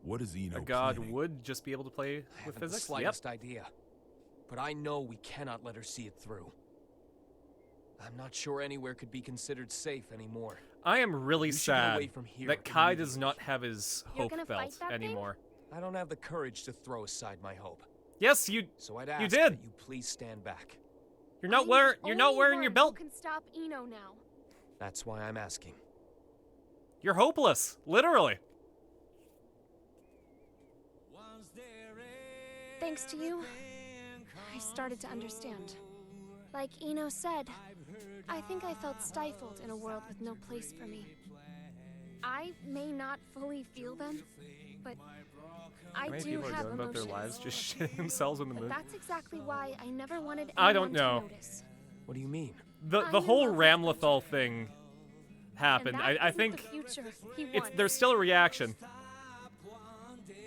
What is Eno A god planning? would just be able to play I with haven't physics? the slightest idea. But I know we cannot let her see it through. I'm not sure anywhere could be considered safe anymore. I am really You should get sad away from here that Kai immediately. does not have his You're hope gonna belt fight that thing? anymore. I don't have the courage to throw aside my hope. Yes, you So I'd ask you did. that you please stand back. You're not wearing your belt. Who can stop Eno now? That's why I'm asking. You're hopeless, literally. Thanks to you, I started to understand. Like Eno said, I think I felt stifled in a world with no place for me. I may not fully feel them, but I How many do people are have going about their emotions. lives just shitting themselves in the But moon? that's exactly why I never wanted anyone I don't know. to notice. What do you mean? The I'm in whole love with Ramlethal thing happened. And that I isn't think the future he it's wants. there's still a reaction,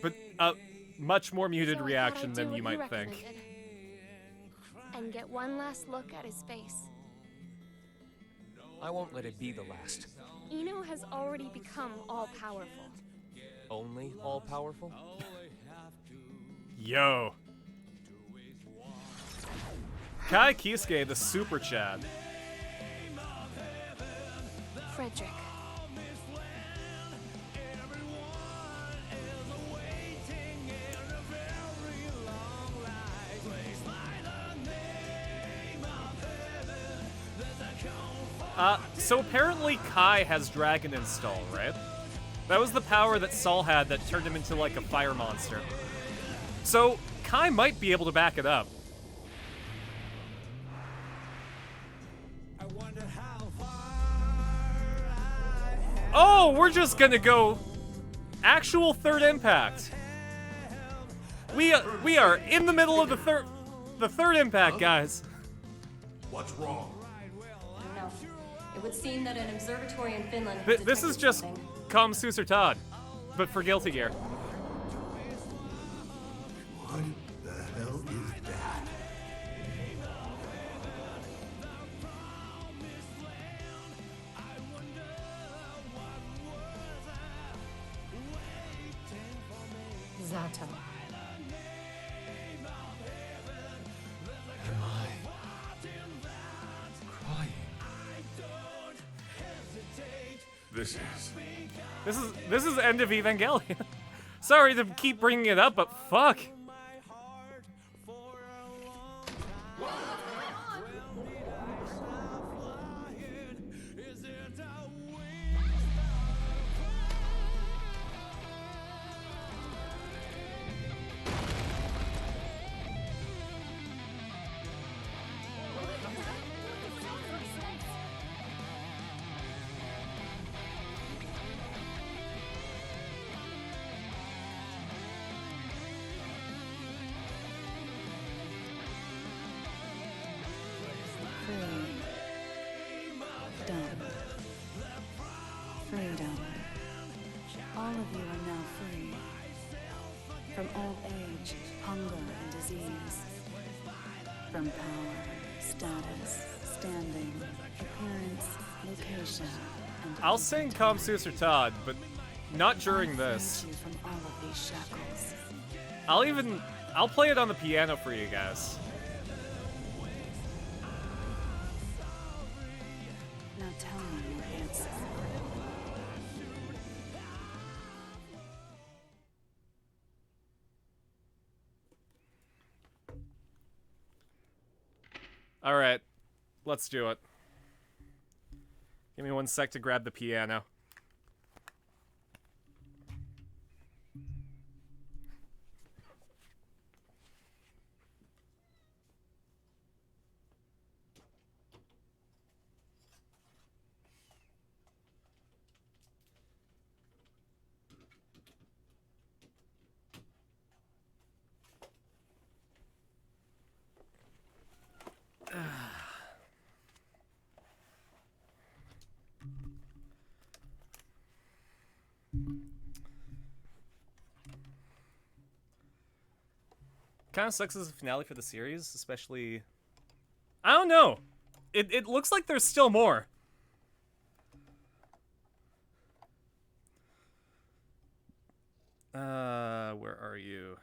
but a much more muted So I thought reaction I'd do than what you he might think. recommended. And get one last look at his face. I won't let it be the last. Eno has already become all-powerful. Only all-powerful? Yo. Kai Kisuke, the Super Chad. Frederick. So apparently Kai has Dragon Install, right? That was the power that Saul had that turned him into like a fire monster. So Kai might be able to back it up. Oh, we're just gonna go actual third impact. We are in the middle of the third impact, guys. What's wrong? No. It would seem that an observatory in Finland has This is detected just something. Come Susur Todd, but for Guilty Gear. What the hell is that? Zato. Am I crying? This is end of Evangelion. Sorry to keep bringing it up, but fuck. Freedom. All of you are now free. From old age, hunger, and disease. From power, status, standing, appearance, location, and I'll sing Come Susur Todd, but not during this. you from all of these shackles. I'll play it on the piano for you guys. Now tell me your answer. All right, let's do it. Give me 1 sec to grab the piano. Kind of sucks as a finale for the series, especially... I don't know. It looks like there's still more. Where are you?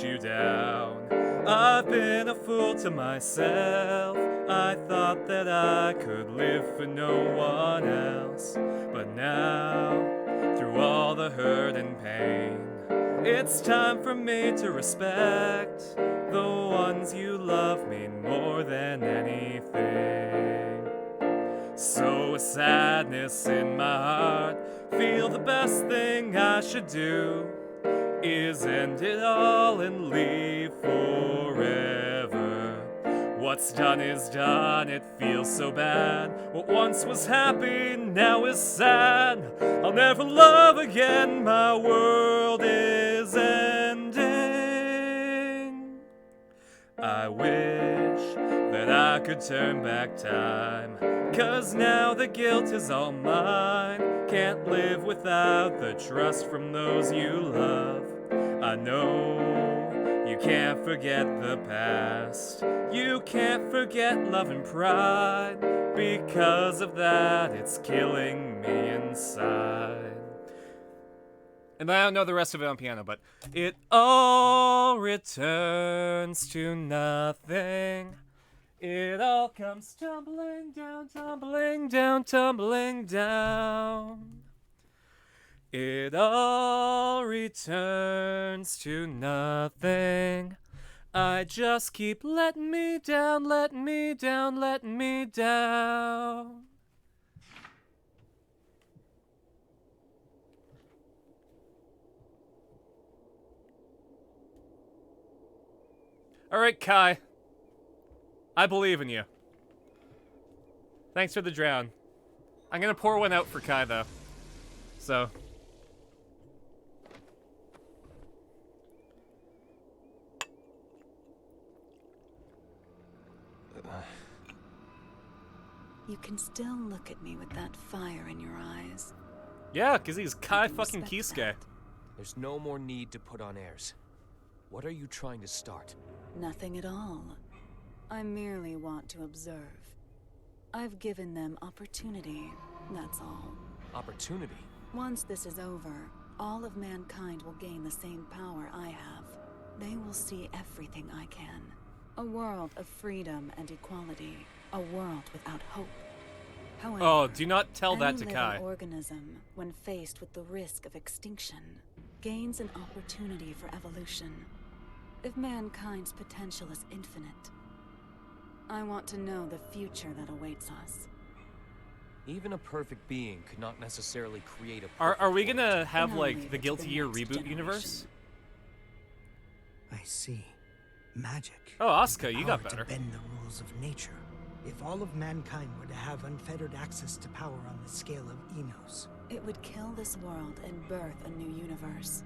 You down. I've been a fool to myself. I thought that I could live for no one else. But now, through all the hurt and pain, it's time for me to respect the ones you love mean more than anything. So with sadness in my heart, feel the best thing I should do is end it all and leave forever. What's done is done, it feels so bad. What once was happy now is sad. I'll never love again, my world is ending. I wish that I could turn back time, 'cause now the guilt is all mine. Can't live without the trust from those you love. I know you can't forget the past. You can't forget love and pride. Because of that, it's killing me inside. And I don't know the rest of it on piano, but it all returns to nothing. It all comes tumbling down, tumbling down, tumbling down. It all returns to nothing. I just keep letting me down, letting me down, letting me down. All right, Kai. I believe in you. Thanks for the drown. I'm gonna pour one out for Kai, though. So... You can still look at me with that fire in your eyes. Yeah, because he's Kai fucking Kisuke. There's no more need to put on airs. What are you trying to start? Nothing at all. I merely want to observe. I've given them opportunity, that's all. Opportunity? Once this is over, all of mankind will gain the same power I have. They will see everything I can. A world of freedom and equality. A world without hope. However, oh, do not tell that to any Kai. living organism, when faced with the risk of extinction, gains an opportunity for evolution. If mankind's potential is infinite, I want to know the future that awaits us. Even a perfect being could not necessarily create a Are we gonna have, like, the Guilty Gear reboot universe? I see. Magic. Oh, Asuka, you got Power better. To bend the rules of nature. If all of mankind were to have unfettered access to power on the scale of Enos, it would kill this world and birth a new universe.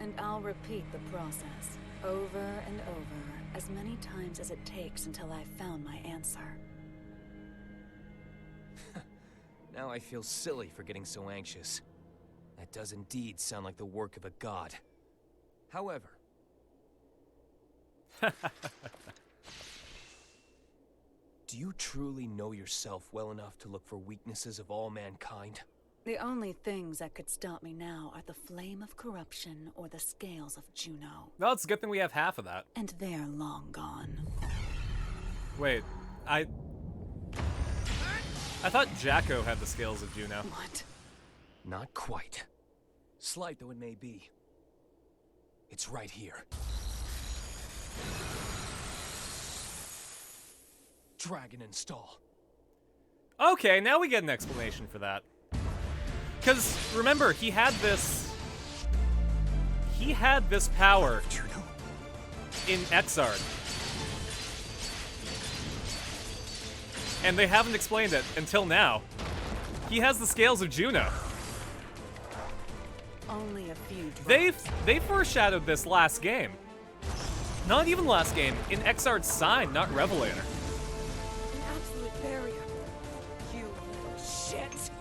And I'll repeat the process over and over, as many times as it takes until I've found my answer. Now I feel silly for getting so anxious. That does indeed sound like the work of a god. However... Do you truly know yourself well enough to look for weaknesses of all mankind? The only things that could stop me now are the flame of corruption or the scales of Juno. Well, it's a good thing we have half of that. And they're long gone. Wait, I thought Jacko had the scales of Juno. What? Not quite. Slight though it may be. It's right here. Dragon install. Okay, now we get an explanation for that. Because, remember, he had this... he had this power in Exard. And they haven't explained it until now. He has the scales of Juno. Only a few drops. They foreshadowed this last game. Not even last game, in Exard's Sign, not Revelator. An absolute barrier. You little shit.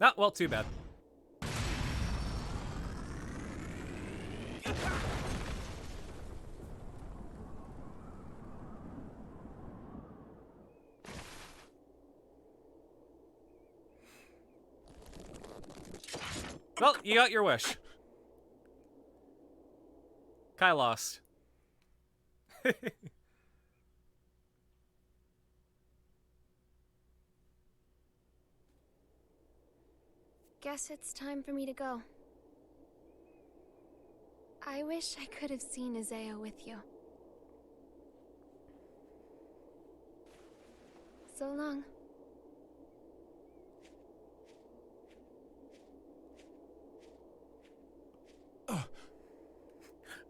Ah, well, too bad. Well, you got your wish. Kai lost. Guess it's time for me to go. I wish I could have seen Isaiah with you. So long.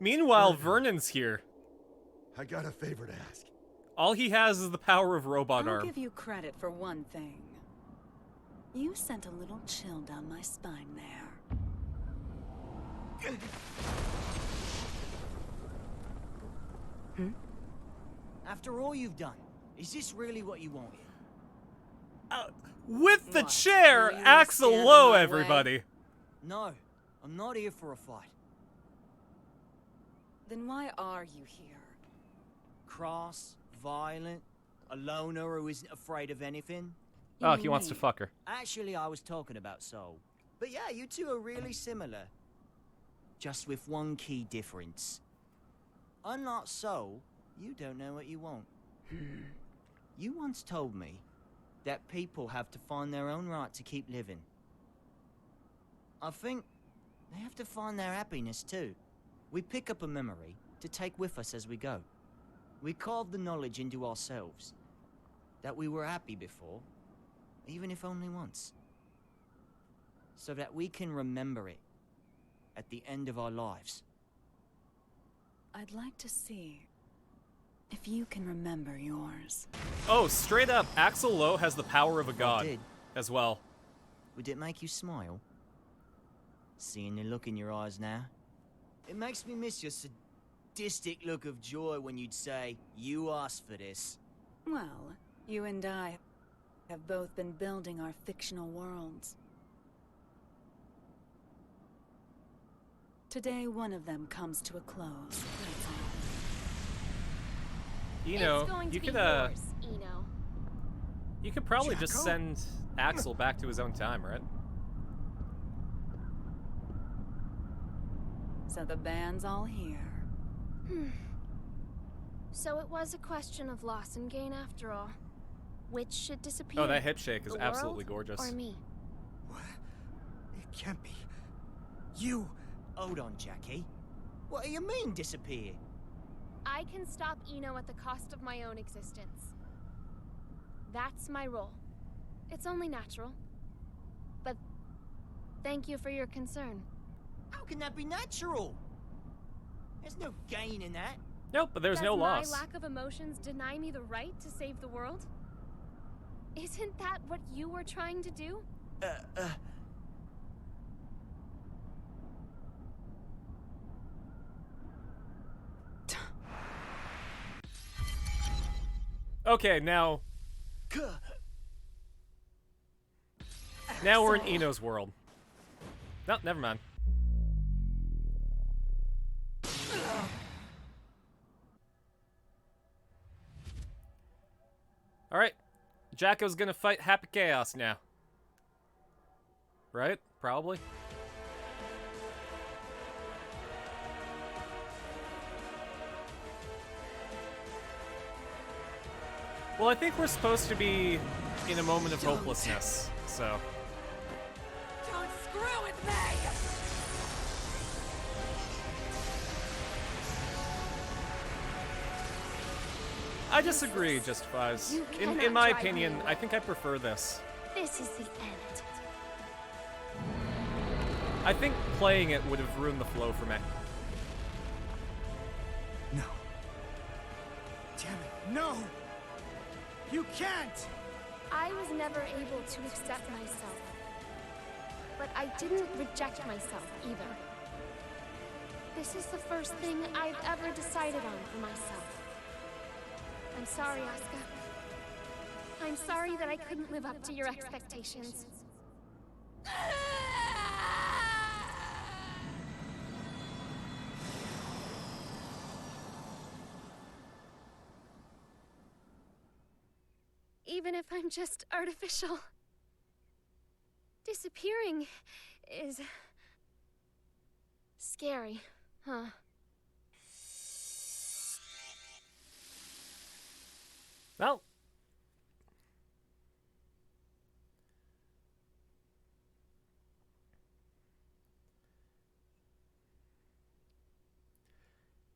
Meanwhile, Vernon's here. I got a favor to ask. All he has is the power of robot I'll arm. give you credit for one thing. You sent a little chill down my spine there. After all you've done, is this really what you wanted? With the What, chair, will you Axel stand Low, in my way? everybody. No, I'm not here for a fight. Then why are you here? Cross, violent, a loner who isn't afraid of anything. Oh, he wants to fuck her. Actually, I was talking about Soul. But yeah, you two are really similar. Just with one key difference. Unlike Soul, you don't know what you want. You once told me that people have to find their own right to keep living. I think they have to find their happiness too. We pick up a memory to take with us as we go. We carve the knowledge into ourselves that we were happy before, even if only once. So that we can remember it at the end of our lives. I'd like to see if you can remember yours. Oh, straight up, Axel Low has the power of a god did. as well. Would it make you smile? Seeing the look in your eyes now? It makes me miss your sadistic look of joy when you'd say, "You asked for this." Well, you and I have both been building our fictional worlds. Today, one of them comes to a close. That's all. Eno, It's going to you be could yours, Eno. you could probably just Jacko? send Axel back to his own time, right? So the band's all here. So it was a question of loss and gain after all. Which should disappear? Oh, that hip shake is the absolutely world gorgeous. Or me? It can't be. You. Hold on, Jackie. What do you mean, disappear? I can stop Eno at the cost of my own existence. That's my role. It's only natural. But thank you for your concern. How can that be natural? There's no gain in that. Nope, but there's no loss. Does my lack of emotions deny me the right to save the world? Isn't that what you were trying to do? Okay, now we're in Eno's world. No, never mind. Alright. Jacko's gonna fight Happy Chaos now. Right? Probably. Well, I think we're supposed to be in a moment of hopelessness, so... Don't screw with me! I disagree, Justifies. In my opinion, I think I prefer this. this is the end. I think playing it would have ruined the flow for me. No. Damn it, no! You can't! I was never able to accept myself. But I didn't reject myself either. This is the first thing I've ever decided on for myself. I'm sorry, Asuka. I'm sorry that I couldn't live up to your expectations. Even if I'm just artificial. Disappearing is scary, huh? Well.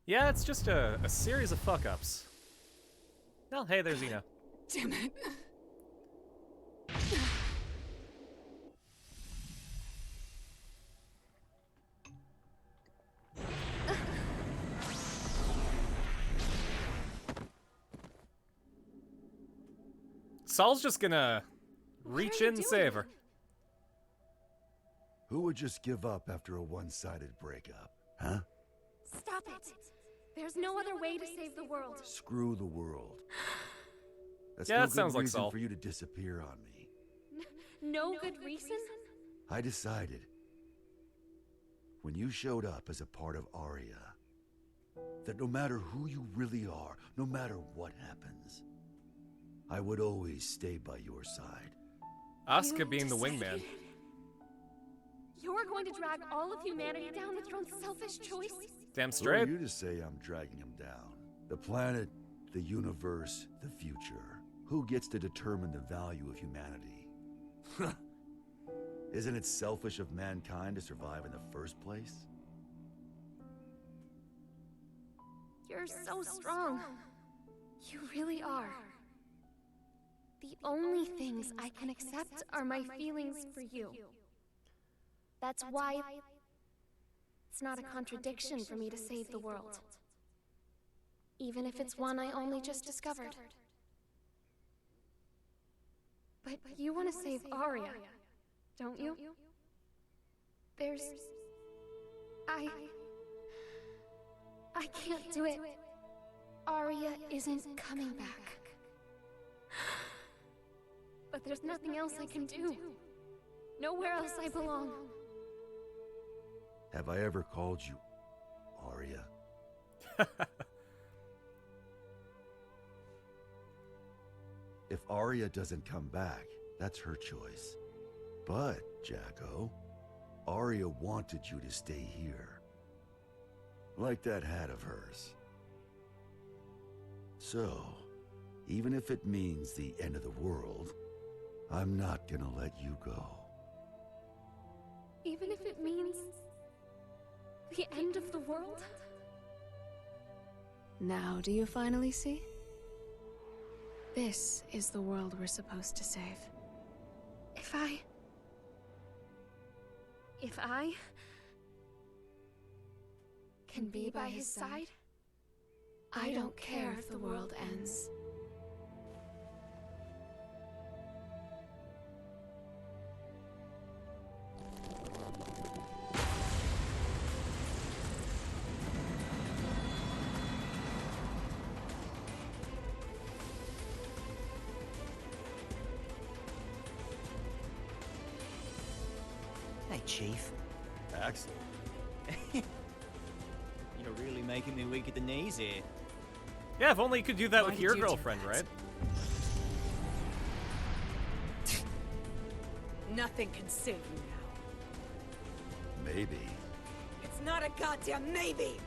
Yeah, it's just a series of fuck-ups. Well, hey, there's Ina. Damn it. Saul's just gonna reach in and save her. Who would just give up after a one-sided breakup, huh? Stop it! There's no other way to save the world. Screw the world. That's Yeah, no that good sounds like reason Saul. for you to disappear on me. No good reason? I decided when you showed up as a part of Aria that no matter who you really are, no matter what happens, I would always stay by your side. Asuka being the wingman. You're going to drag all of humanity down with your own selfish choice? Damn Who straight. are you to say I'm dragging him down? The planet, the universe, the future. Who gets to determine the value of humanity? Isn't it selfish of mankind to survive in the first place? You're so strong. You really are. The only things I can accept are my feelings for you. That's why it's not a contradiction for me to save the world. Even if it's one I only just discovered. But you want to save Aria, don't you? I can't do it. Aria isn't coming back. But there's nothing else I can do. Nowhere else I belong. Have I ever called you Aria? If Aria doesn't come back, that's her choice. But, Jacko, Aria wanted you to stay here. Like that hat of hers. So, even if it means the end of the world, I'm not gonna let you go. Even if it means the end of the world? Now do you finally see? This is the world we're supposed to save. If I can be by his side, I don't care if the world ends. Hey, Chief. Axel. You're really making me weak at the knees here. Yeah, if only you could do that Why with did your you do girlfriend, that? right? Nothing can save you now. Maybe. It's not a goddamn maybe!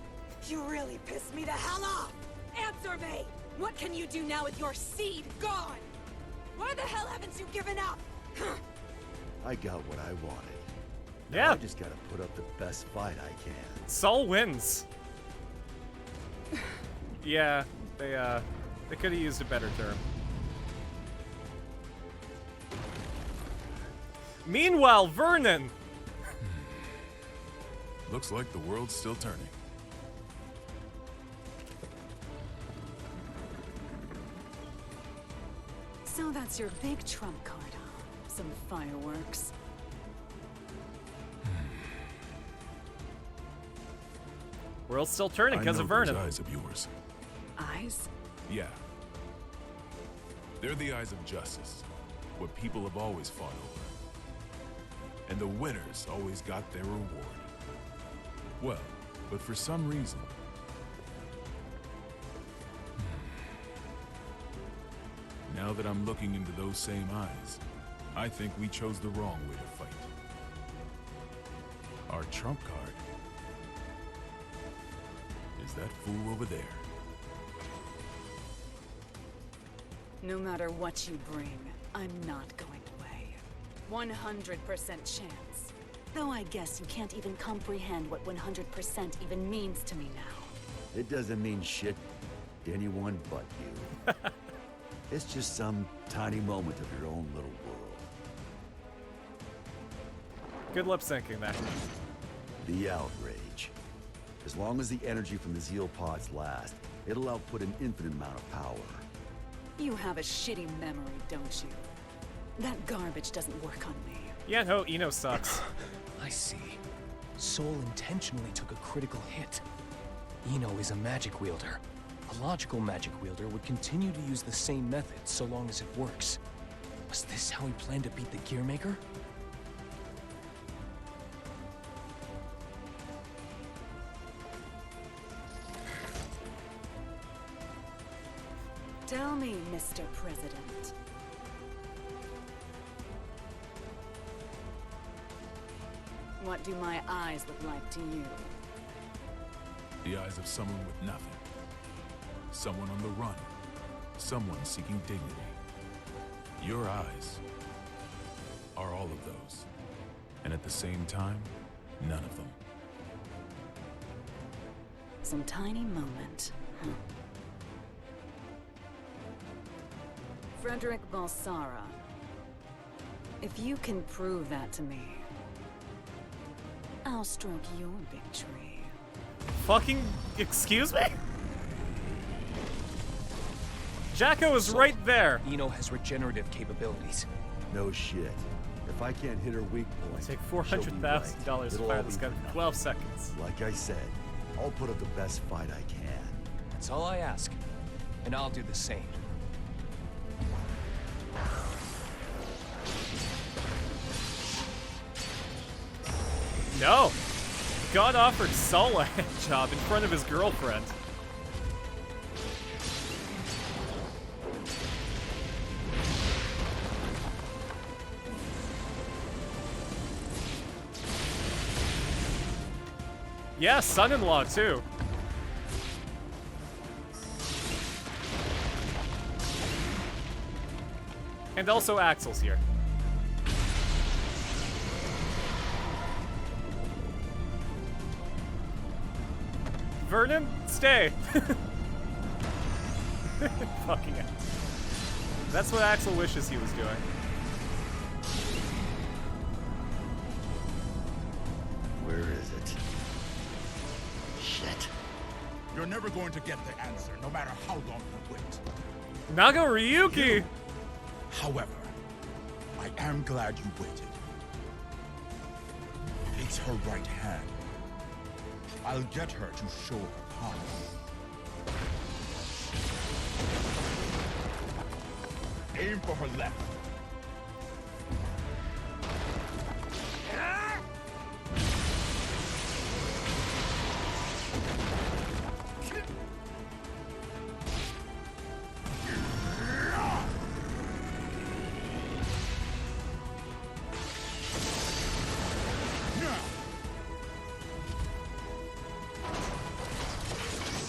You really pissed me the hell off! Answer me! What can you do now with your seed gone? Why the hell haven't you given up? I got what I wanted. Yeah. Now I just gotta put up the best fight I can. Saul wins. Yeah, they could have used a better term. Meanwhile, Vernon! Looks like the world's still turning. So that's your big trump card, huh? Some fireworks. World's still turning because of Vernon. Those eyes of yours. Eyes? Yeah. They're the eyes of justice. What people have always fought over. And the winners always got their reward. Well, but for some reason... Now that I'm looking into those same eyes, I think we chose the wrong way to fight. Our trump card is that fool over there. No matter what you bring, I'm not going away. 100% chance. Though I guess you can't even comprehend what 100% even means to me now. It doesn't mean shit to anyone but you. It's just some tiny moment of your own little world. Good lip syncing there. The outrage. As long as the energy from the Zeal pods last, it'll output an infinite amount of power. You have a shitty memory, don't you? That garbage doesn't work on me. Yeah, no, Eno sucks. I see. Soul intentionally took a critical hit. Eno is a magic wielder. A logical magic wielder would continue to use the same method so long as it works. Was this how he planned to beat the Gearmaker? Tell me, Mr. President. What do my eyes look like to you? The eyes of someone with nothing. Someone on the run. Someone seeking dignity. Your eyes are all of those. And at the same time, none of them. Some tiny moment, huh? Frederick Balsara. If you can prove that to me, I'll stroke your big tree. Fucking excuse me? Jacko is right there. Eno has regenerative capabilities. No shit. If I can't hit her weak point, Take she'll be $400,000 right. to It'll fire all this be gun for in nothing. 12 seconds. Like I said, I'll put up the best fight I can. That's all I ask. And I'll do the same. No! God offered Saul a hand job in front of his girlfriend. Yeah, son-in-law too. And also Axel's here. Vernon, stay. Fucking hell. That's what Axel wishes he was doing. Where is it? Shit. You're never going to get the answer, no matter how long you wait. Naga Ryuki! However, I am glad you waited. It's her right hand. I'll get her to show her power. Aim for her left.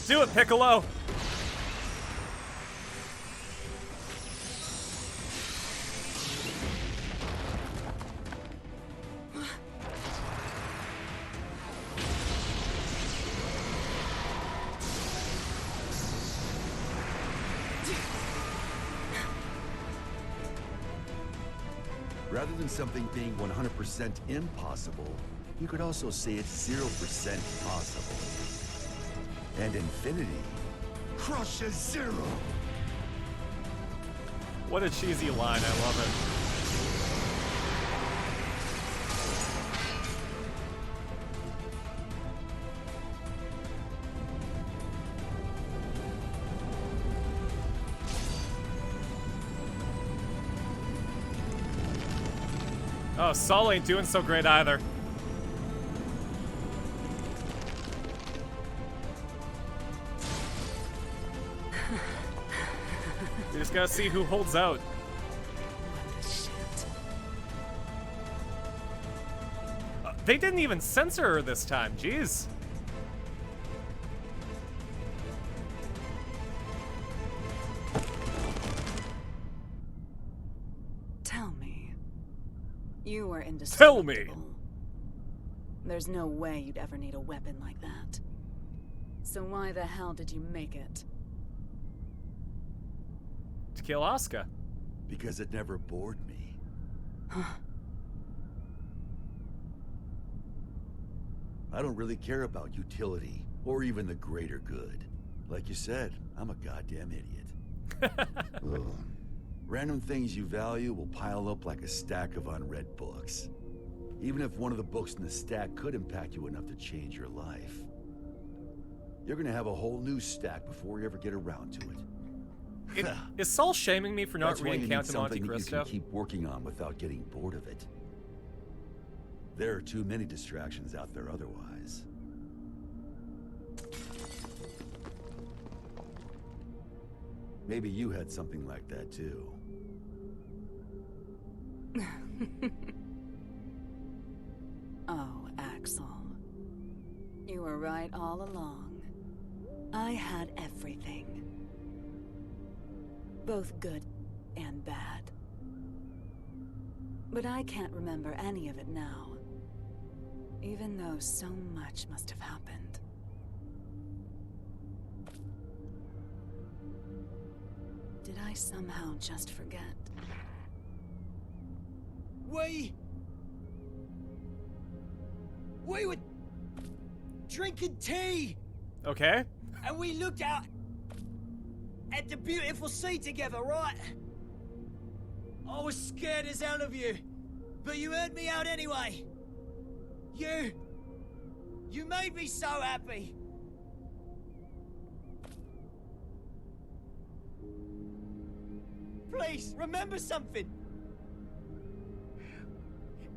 Do it, Piccolo! Rather than something being 100% impossible, you could also say it's 0% possible. And infinity crushes zero. What a cheesy line, I love it. Oh, Saul ain't doing so great either. We just gotta see who holds out. They didn't even censor her this time, jeez. Tell me. You were Tell indestructible. me! There's no way you'd ever need a weapon like that. So why the hell did you make it? To kill Asuka. Because it never bored me. I don't really care about utility, or even the greater good. Like you said, I'm a goddamn idiot. Ugh. Random things you value will pile up like a stack of unread books. Even if one of the books in the stack could impact you enough to change your life. You're gonna have a whole new stack before you ever get around to it. Is Saul shaming me for not That's why reading you need Count of Monte something that you Cristo? can keep working on without getting bored of it. There are too many distractions out there otherwise. Maybe you had something like that too. Oh, Axel. You were right all along. I had everything. Both good and bad. But I can't remember any of it now. Even though so much must have happened. Did I somehow just forget? We were drinking tea, Okay. and we looked out at the beautiful sea together, right? I was scared as hell of you, but you heard me out anyway. You made me so happy. Please, remember something.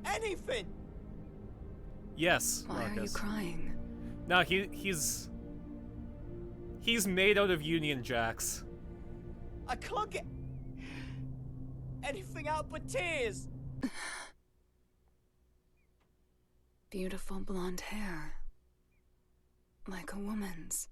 Anything. Yes. Why are you Marcus. crying? No, he's made out of Union Jacks. I can't get anything out but tears. Beautiful blonde hair. Like a woman's.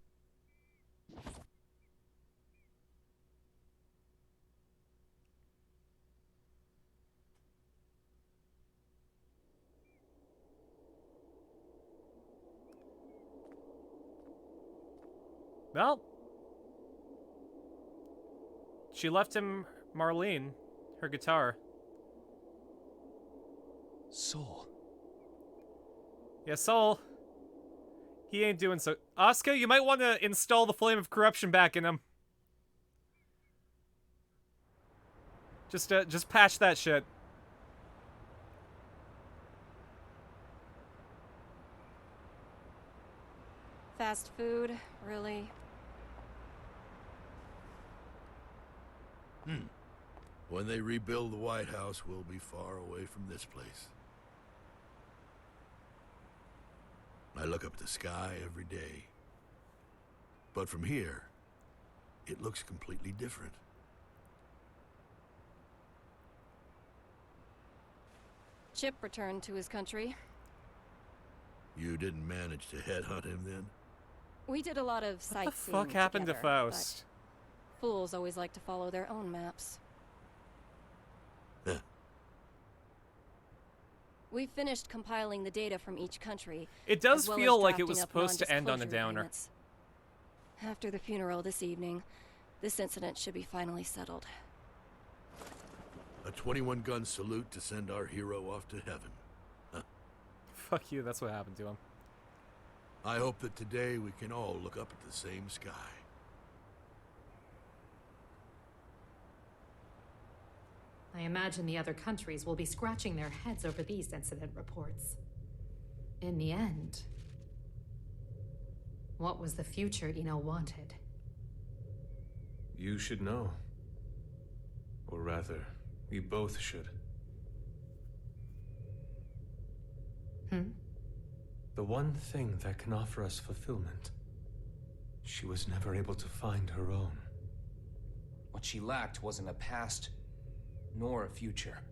Well, she left him Marlene, her guitar. Soul. Yeah, Soul. He ain't doing so. Asuka, you might want to install the Flame of Corruption back in him. Just patch that shit. Fast food, really? When they rebuild the White House, we'll be far away from this place. I look up at the sky every day. But from here, it looks completely different. Chip returned to his country. You didn't manage to headhunt him then? We did a lot of What the sightseeing fuck happened to together, Faust? but fools always like to follow their own maps. We finished compiling the data from each country. It does as well feel as like it drafting was up supposed to end on a non-disclosure downer. agreements. After the funeral this evening, this incident should be finally settled. A 21-gun salute to send our hero off to heaven. Huh. Fuck you, that's what happened to him. I hope that today we can all look up at the same sky. I imagine the other countries will be scratching their heads over these incident reports. In the end, what was the future Ino wanted? You should know. Or rather, we both should. The one thing that can offer us fulfillment. She was never able to find her own. What she lacked wasn't a past, nor a future,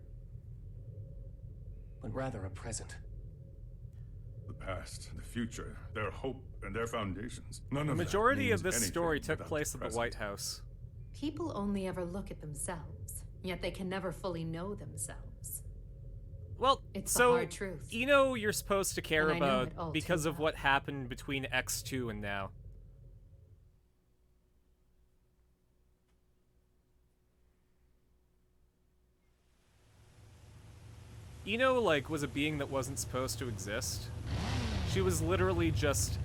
but rather a present. The past, the future, their hope, and their foundations. None The of that majority of means this story anything took without place the at the present. White House. People only ever look at themselves, yet they can never fully know themselves. Well, It's the so hard truth. Ino you're supposed to care And I know about it all because too of what happened between X2 and now. Ino, like, was a being that wasn't supposed to exist. She was literally just...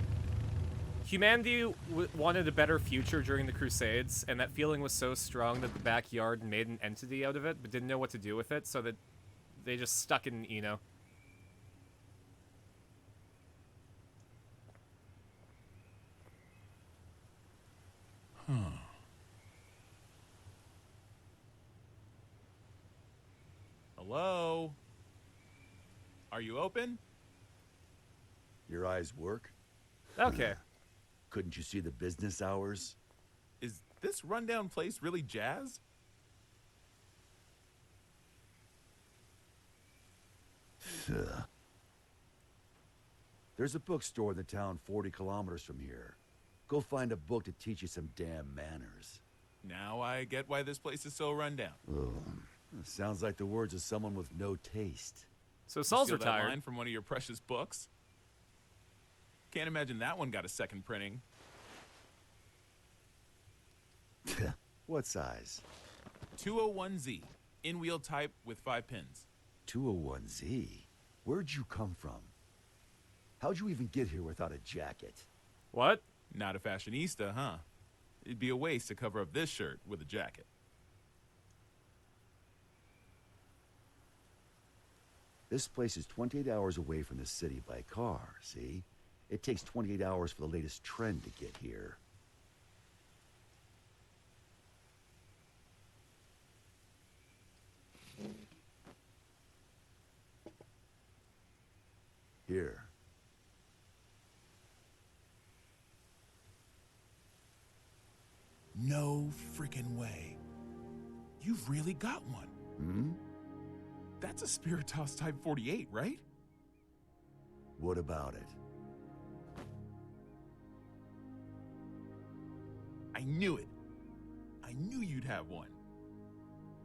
Humanity wanted a better future during the Crusades, and that feeling was so strong that the backyard made an entity out of it, but didn't know what to do with it, so that they just stuck it in Ino. Hello? Are you open? Your eyes work? Okay. Couldn't you see the business hours? Is this rundown place really jazz? Ugh. There's a bookstore in the town 40 kilometers from here. Go find a book to teach you some damn manners. Now I get why this place is so rundown. Ugh. Sounds like the words of someone with no taste. So You Saul's steal that retired. line from one of your precious books? Can't imagine that one got a second printing. What size? 201Z, in-wheel type with 5 pins. 201Z? Where'd you come from? How'd you even get here without a jacket? What? Not a fashionista, huh? It'd be a waste to cover up this shirt with a jacket. This place is 28 hours away from the city by car, see? It takes 28 hours for the latest trend to get here. Here. No freaking way. You've really got one. Hmm? That's a Spiritos Type 48, right? What about it? I knew it. I knew you'd have one.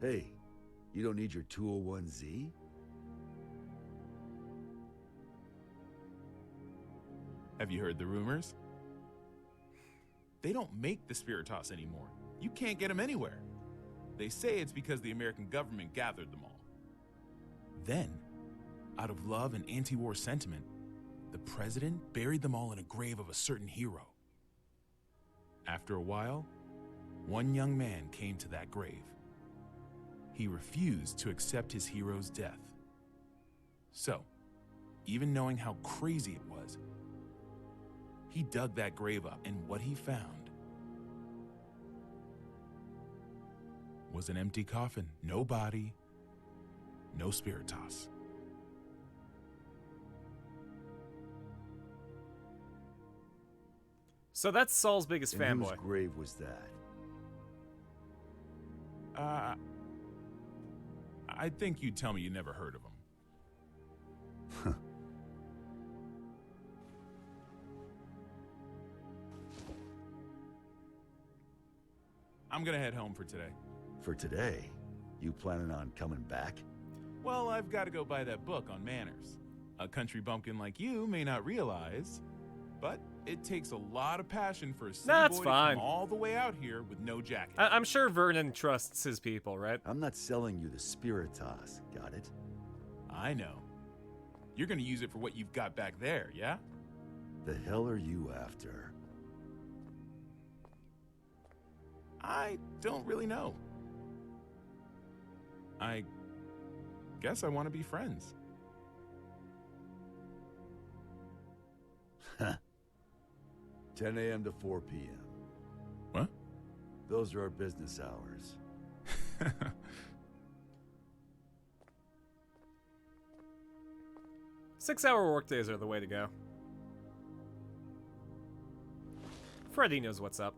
Hey, you don't need your 201Z? Have you heard the rumors? They don't make the Spiritos anymore. You can't get them anywhere. They say it's because the American government gathered them all. Then, out of love and anti-war sentiment, the president buried them all in a grave of a certain hero. After a while, one young man came to that grave. He refused to accept his hero's death. So, even knowing how crazy it was, he dug that grave up, and what he found was an empty coffin. No body, no Spiritos. So that's Saul's biggest And fanboy. whose grave was that? I think you'd tell me you never heard of him. I'm gonna head home for today. For today? You planning on coming back? Well, I've got to go buy that book on manners. A country bumpkin like you may not realize But it takes a lot of passion for a city That's boy to fine. come all the way out here with no jacket. I'm sure Vernon trusts his people, right? I'm not selling you the Spiritas, got it? I know. You're gonna use it for what you've got back there, yeah? The hell are you after? I don't really know. I guess I want to be friends. 10 a.m. to 4 p.m. What? Those are our business hours. 6-hour workdays are the way to go. Freddy knows what's up.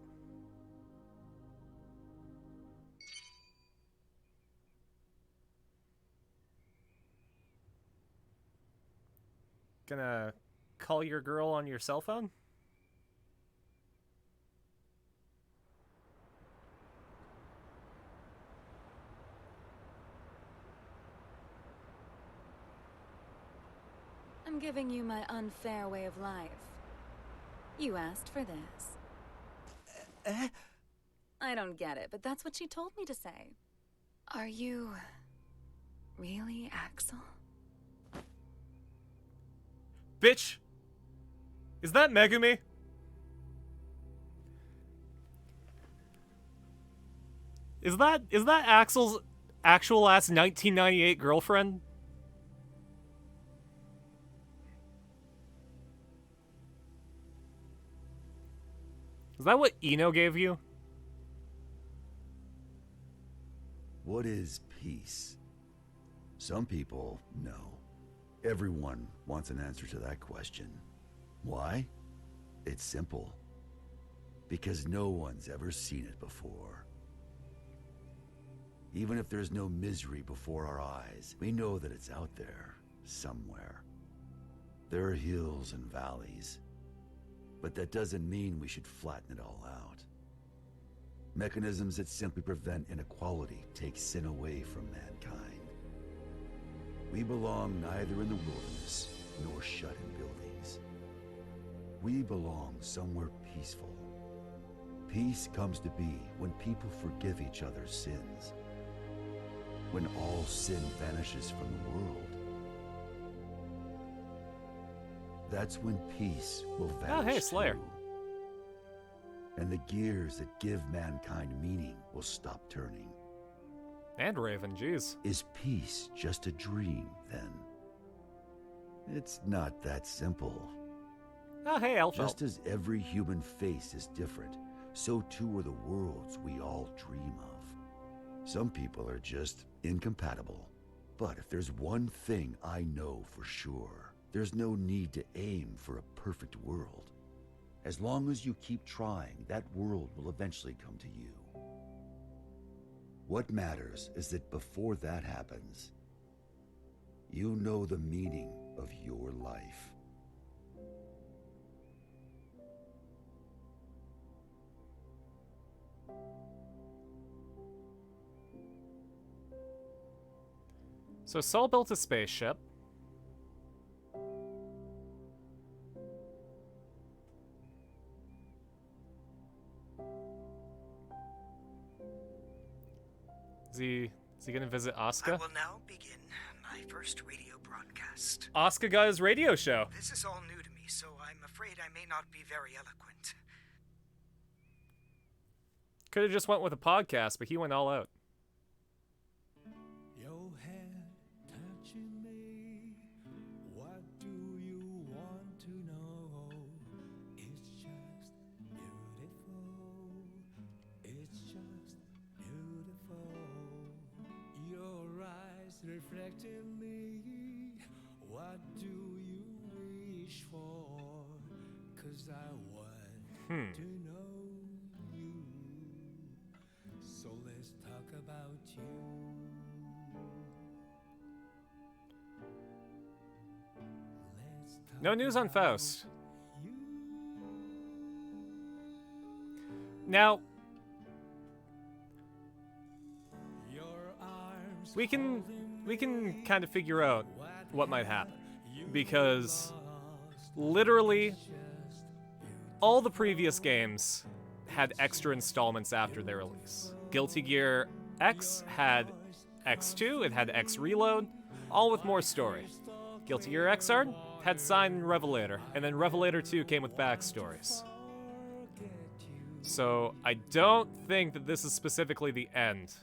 Gonna call your girl on your cell phone? I'm giving you my unfair way of life. You asked for this. I don't get it, but that's what she told me to say. Are you really Axel? Bitch! Is that Megumi? Is that Axel's actual ass 1998 girlfriend? Is that what Eno gave you? What is peace? Some people know. Everyone wants an answer to that question. Why? It's simple. Because no one's ever seen it before. Even if there's no misery before our eyes, we know that it's out there, somewhere. There are hills and valleys. But that doesn't mean we should flatten it all out. Mechanisms that simply prevent inequality take sin away from mankind. We belong neither in the wilderness nor shut in buildings. We belong somewhere peaceful. Peace comes to be when people forgive each other's sins. When all sin vanishes from the world. That's when peace will vanish. Oh, hey, Slayer. Too. And the gears that give mankind meaning will stop turning. And Raven, jeez. Is peace just a dream, then? It's not that simple. Oh, hey, Elfeld. Just as every human face is different, so too are the worlds we all dream of. Some people are just incompatible. But if there's one thing I know for sure, there's no need to aim for a perfect world. As long as you keep trying, that world will eventually come to you. What matters is that before that happens, you know the meaning of your life. So Saul built a spaceship. Is he gonna visit Asuka? I will now begin my first radio broadcast. Asuka got his radio show. This is all new to me, so I'm afraid I may not be very eloquent. Could have just went with a podcast, but he went all out. Your head touching me. What do you want to know? It's just beautiful. It's just beautiful. Your eyes reflecting me. What do you wish for? 'Cause I want to know you. So let's talk about you. No news on Faust. Now, we can kind of figure out what might happen, because literally all the previous games had extra installments after their release. Guilty Gear X had X2, it had X Reload, all with more story. Guilty Gear Xrd had Sign and Revelator, and then Revelator 2 came with backstories. So I don't think that this is specifically the end.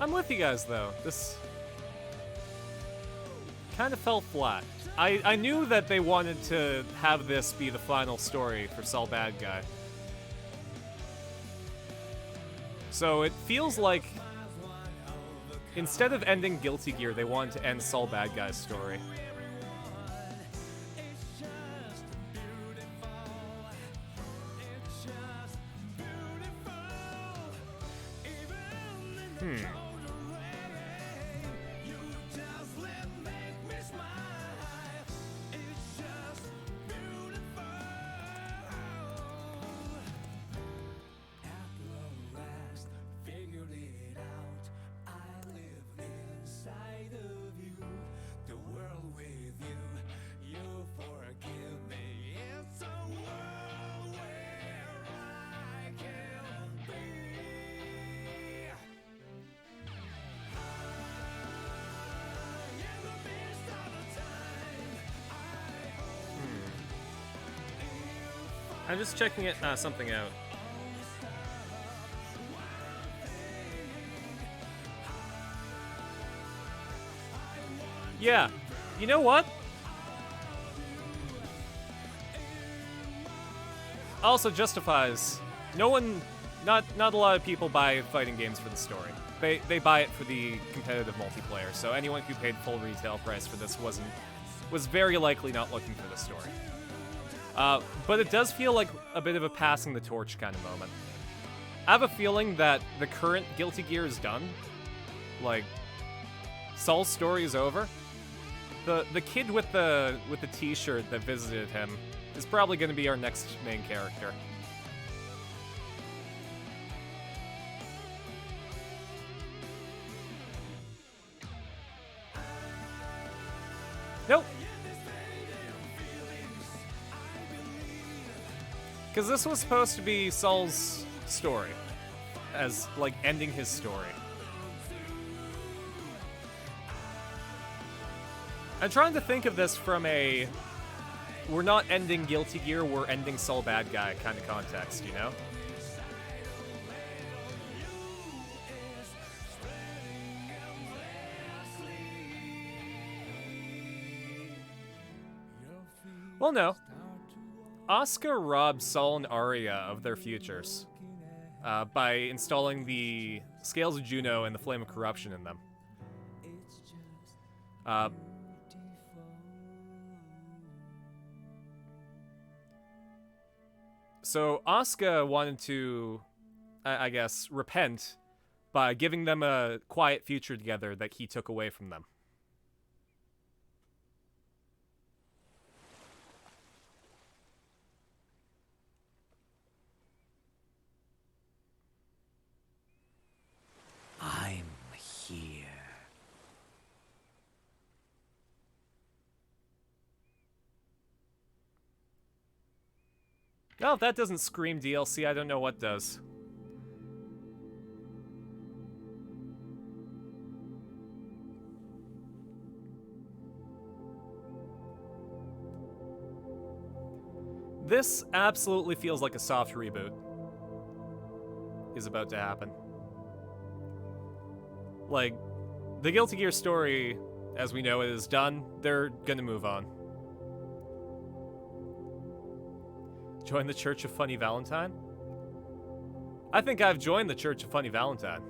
I'm with you guys, though. This kind of fell flat. I knew that they wanted to have this be the final story for Saul Bad Guy. So it feels like instead of ending Guilty Gear, they wanted to end Saul Bad Guy's story. I'm just checking it, something out. Yeah, you know what? Also justifies. No one, not a lot of people buy fighting games for the story. They buy it for the competitive multiplayer. So anyone who paid full retail price for this was very likely not looking for the story. But it does feel like a bit of a passing the torch kind of moment. I have a feeling that the current Guilty Gear is done. Like, Saul's story is over. The kid with the t-shirt that visited him is probably going to be our next main character. Nope. Because this was supposed to be Saul's story, as, like, ending his story. I'm trying to think of this from a, we're not ending Guilty Gear, we're ending Saul Bad Guy kind of context, you know? Well, no. Asuka robbed Saul and Arya of their futures by installing the Scales of Juno and the Flame of Corruption in them. So Asuka wanted to, I guess, repent by giving them a quiet future together that he took away from them. I'm here. Well, if that doesn't scream DLC, I don't know what does. This absolutely feels like a soft reboot is about to happen. Like, the Guilty Gear story, as we know it, is done. They're gonna move on. Join the Church of Funny Valentine? I think I've joined the Church of Funny Valentine.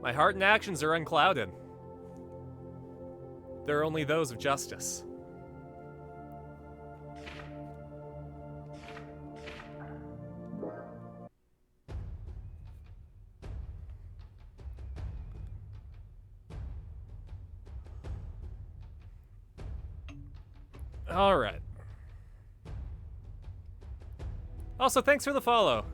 My heart and actions are unclouded. They're only those of justice. All right. Also, thanks for the follow.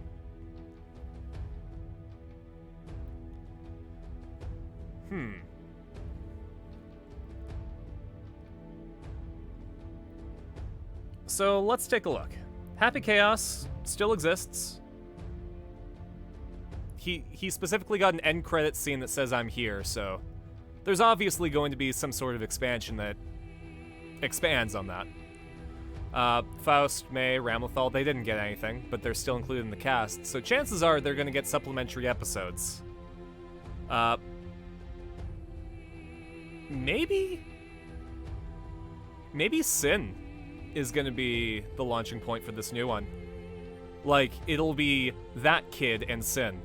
So let's take a look. Happy Chaos still exists. He specifically got an end credit scene that says I'm here, so there's obviously going to be some sort of expansion that expands on that. Faust, May, Ramlethal, they didn't get anything, but they're still included in the cast, so chances are they're going to get supplementary episodes. Maybe Sin is going to be the launching point for this new one. Like, it'll be that kid and Sin.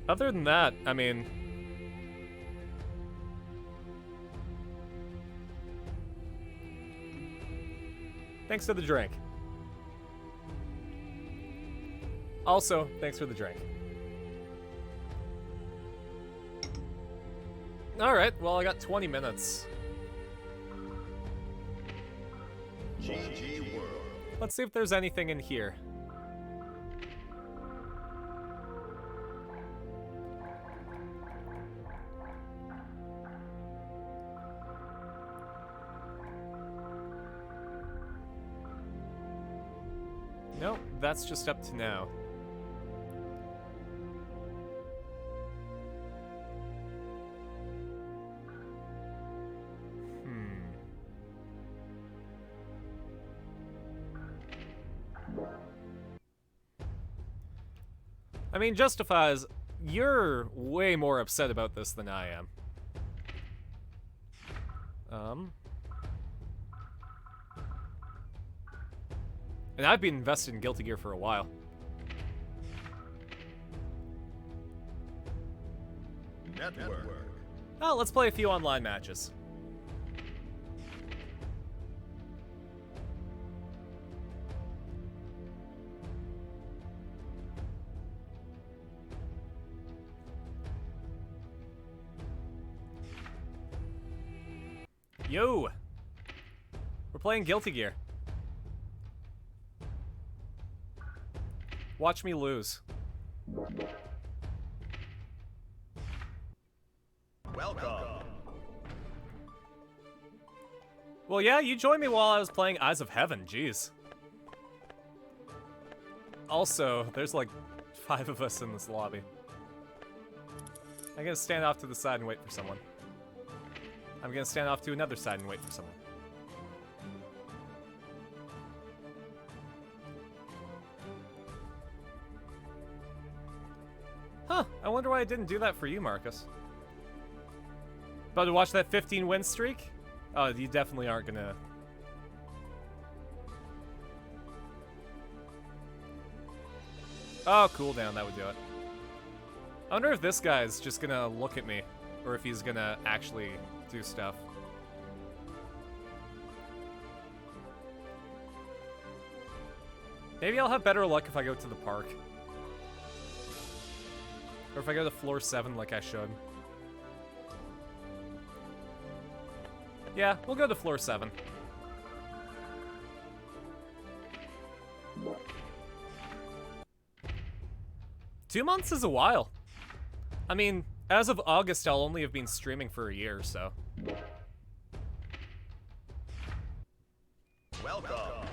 Other than that, I mean... Thanks for the drink. Also, thanks for the drink. Alright, well, I got 20 minutes. GG World. Let's see if there's anything in here. Nope, that's just up to now. I mean, Justifies, you're way more upset about this than I am. And I've been invested in Guilty Gear for a while. Network. Oh, let's play a few online matches. Yo! We're playing Guilty Gear. Watch me lose. Welcome. Well, yeah, you joined me while I was playing Eyes of Heaven, jeez. Also, there's like 5 of us in this lobby. I'm gonna stand off to the side and wait for someone. I'm gonna stand off to another side and wait for someone. Huh, I wonder why I didn't do that for you, Marcus. About to watch that 15-win streak? Oh, you definitely aren't gonna... Oh, cooldown, that would do it. I wonder if this guy's just gonna look at me, or if he's gonna actually do stuff. Maybe I'll have better luck if I go to the park. Or if I go to floor 7 like I should. Yeah, we'll go to floor 7. Two months is a while. I mean, as of August, I'll only have been streaming for a year, so. Welcome.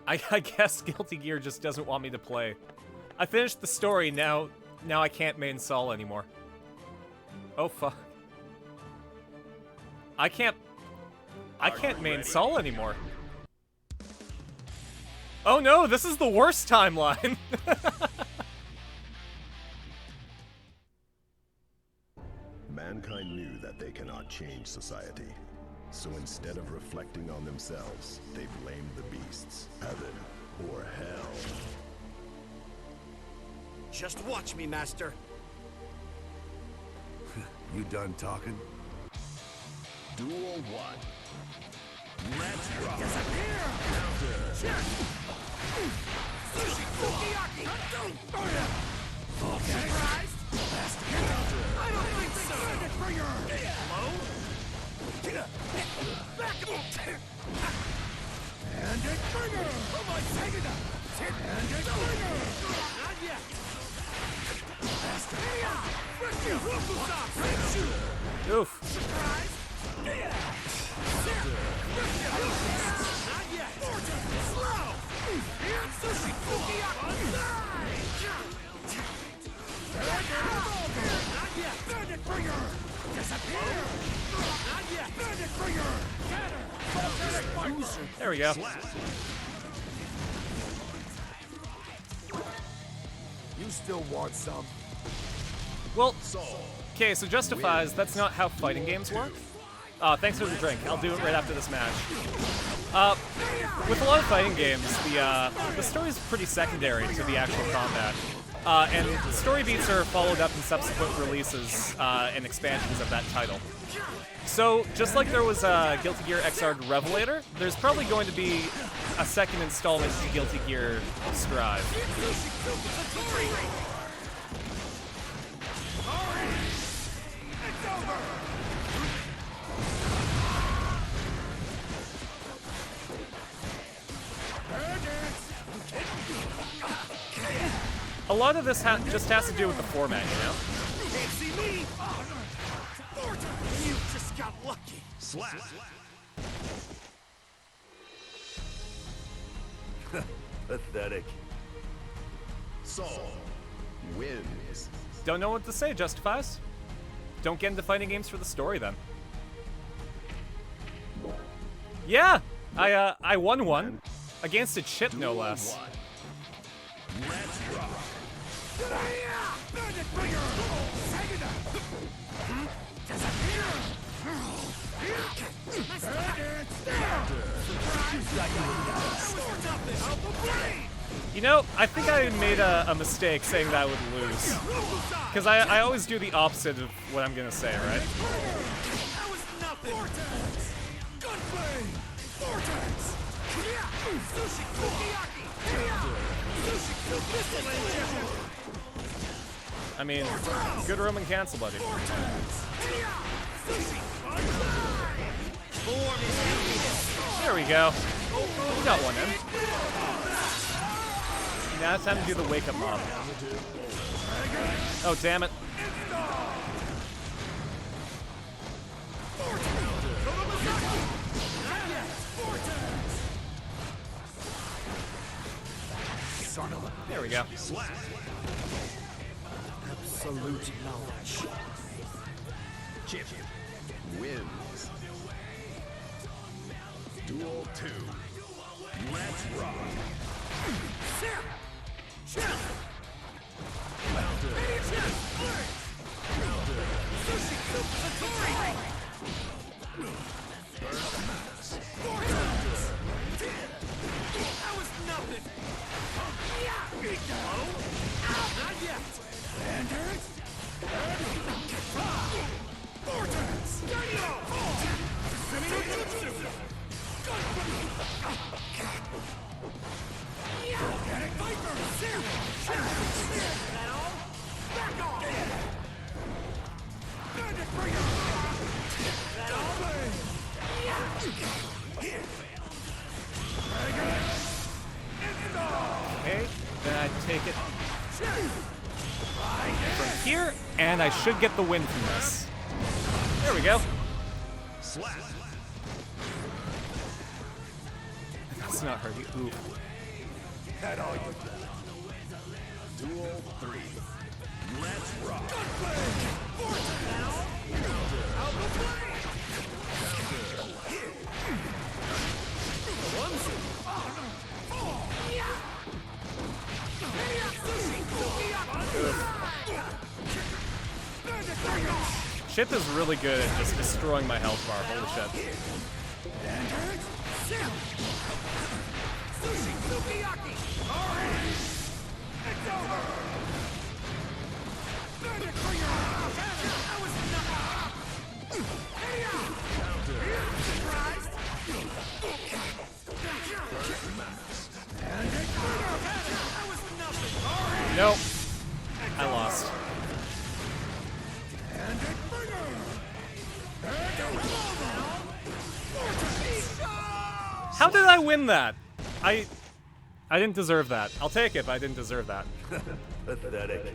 I guess Guilty Gear just doesn't want me to play. I finished the story, now I can't main Saul anymore. Oh fuck. I can't main Saul anymore. Oh no, this is the worst timeline. that they cannot change society. So instead of reflecting on themselves, they blame the beasts, heaven, or hell. Just watch me, Master. You done talking? Duel 1. Let's rock. Sushi Sukiyaki! Okay. Surprised? I don't think so! Hello? Back up! And it trigger! Oh my, take it up! And it trigger! Not yet! Frick you! Rokusop! Hit you! Oof. Surprise! Not yet! Slow! Sushi Sukiyaki! Not yet! Bandit Bringer! Disappear! Not yet! Bandit Bringer! There we go. You still want some? Well, okay, so Justifies, that's not how fighting games work. Thanks for the drink. I'll do it right after this match. With a lot of fighting games, the story's pretty secondary to the actual combat. And story beats are followed up in subsequent releases and expansions of that title. So, just like there was Guilty Gear Xrd Revelator, there's probably going to be a second installment to Guilty Gear Strive. A lot of this just has to do with the format, you know? Can't see me! You just got lucky! Slap! Pathetic. Saul wins. Don't know what to say, Justifies. Don't get into fighting games for the story, then. Yeah! I won one. Against a chip, no less. Let's rock. Bandit Bringer! You know, I think I made a mistake saying that I would lose. Because I always do the opposite of what I'm gonna say, right? That was nothing! Vortex! Gunplay! Vortex! Sushi Sukiyaki! Sushi Missile Engine! I mean, good Roman cancel, buddy. There we go. We got one in. Now it's time to do the wake-up mob. Oh, damn it. There we go. Absolute knowledge. Chip wins. Duel 2. Let's rock. That was nothing. Not yet. Bandits. Vortex. That all? Back off. Bandit Bringer. That all? Okay, then I take it from here, and I should get the win from this. There we go. Slap. That's not hurting. Ooh. That all you got. Duel 3. Let's rock. Chip is really good at just destroying my health bar. Holy shit. Nope. I lost. How did I win that? I didn't deserve that. I'll take it, but I didn't deserve that. Pathetic.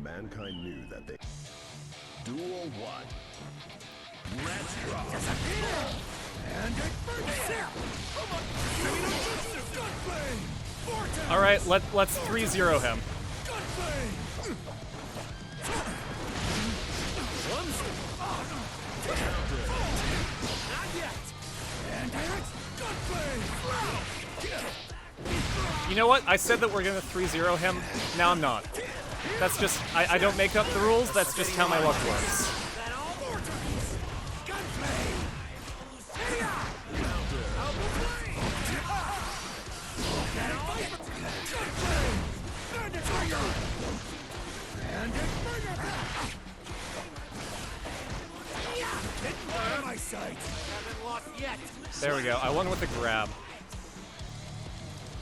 Mankind knew that they... Duel 1. Let's rock. All right, let's 3-0 him. You know what? I said that we're gonna 3-0 him. Now I'm not. That's just I don't make up the rules. That's just how my luck works. There we go. I won with a grab.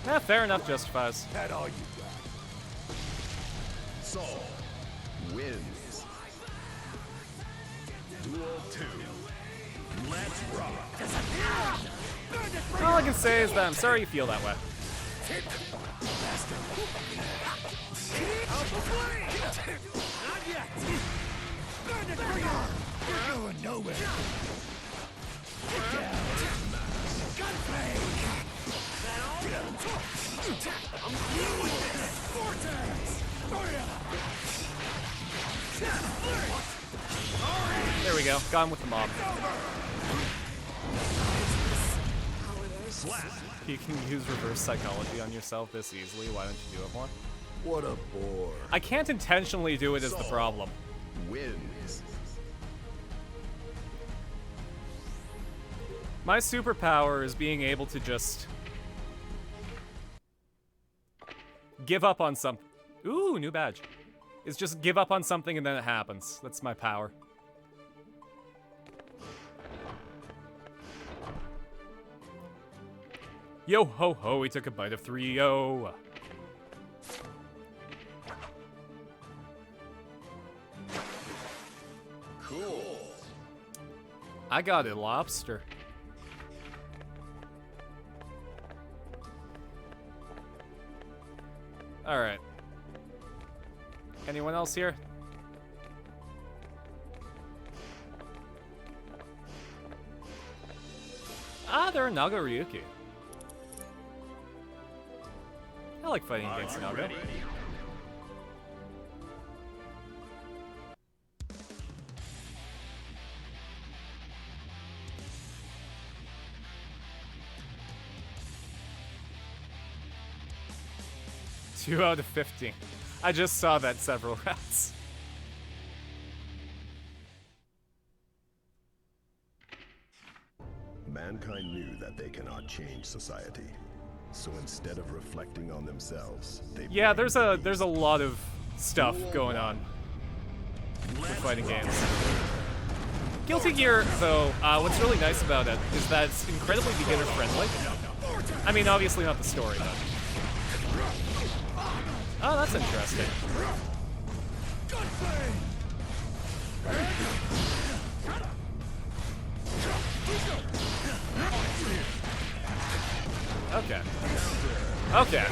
Yeah, fair enough, Justifies. That all you got. Soul wins. Duel 2. Let's rock. All I can say is that I'm sorry you feel that way. Not yet. You're going nowhere. Get down. Gunplay. I'm dealing with this. Vortex. There we go. Gone with the mob. You can use reverse psychology on yourself this easily. Why don't you do it more? What a bore. I can't intentionally do it is the problem. Wins. My superpower is being able to just give up on something. Ooh, new badge. It's just give up on something and then it happens. That's my power. Yo ho ho, we took a bite of 3-0. Cool. I got a lobster. Alright. Anyone else here? Ah, they're Naga Ryuki. I like fighting against Naga. Two out of 15. I just saw that several rounds. Mankind knew that they cannot change society. So instead of reflecting on themselves, they Yeah, there's a lot of stuff going on with fighting games. Guilty Gear, though, what's really nice about it is that it's incredibly beginner friendly. I mean, obviously not the story, though. Oh, that's interesting. Okay. Okay.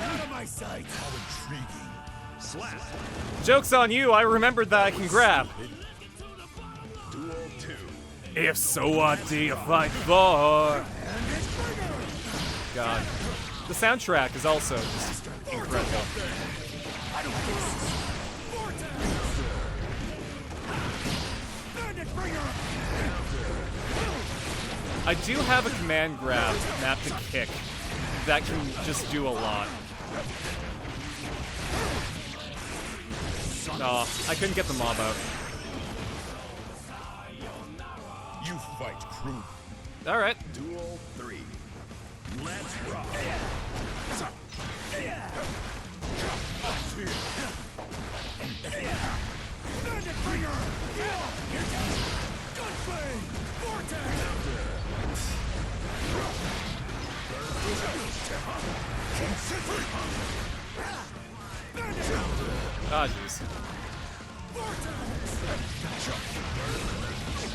Out of my sight. How intriguing. Slap. Joke's on you, I remembered that I can grab. Duel 2. If so, what do you fight for? god. The soundtrack is also just incredible. I do have a command grab mapped to kick that can just do a lot. Oh, I couldn't get the mob out. You fight crew. Alright. Duel 3. Let's rock. Bandit Bringer! Gunplay! Ah, jeez.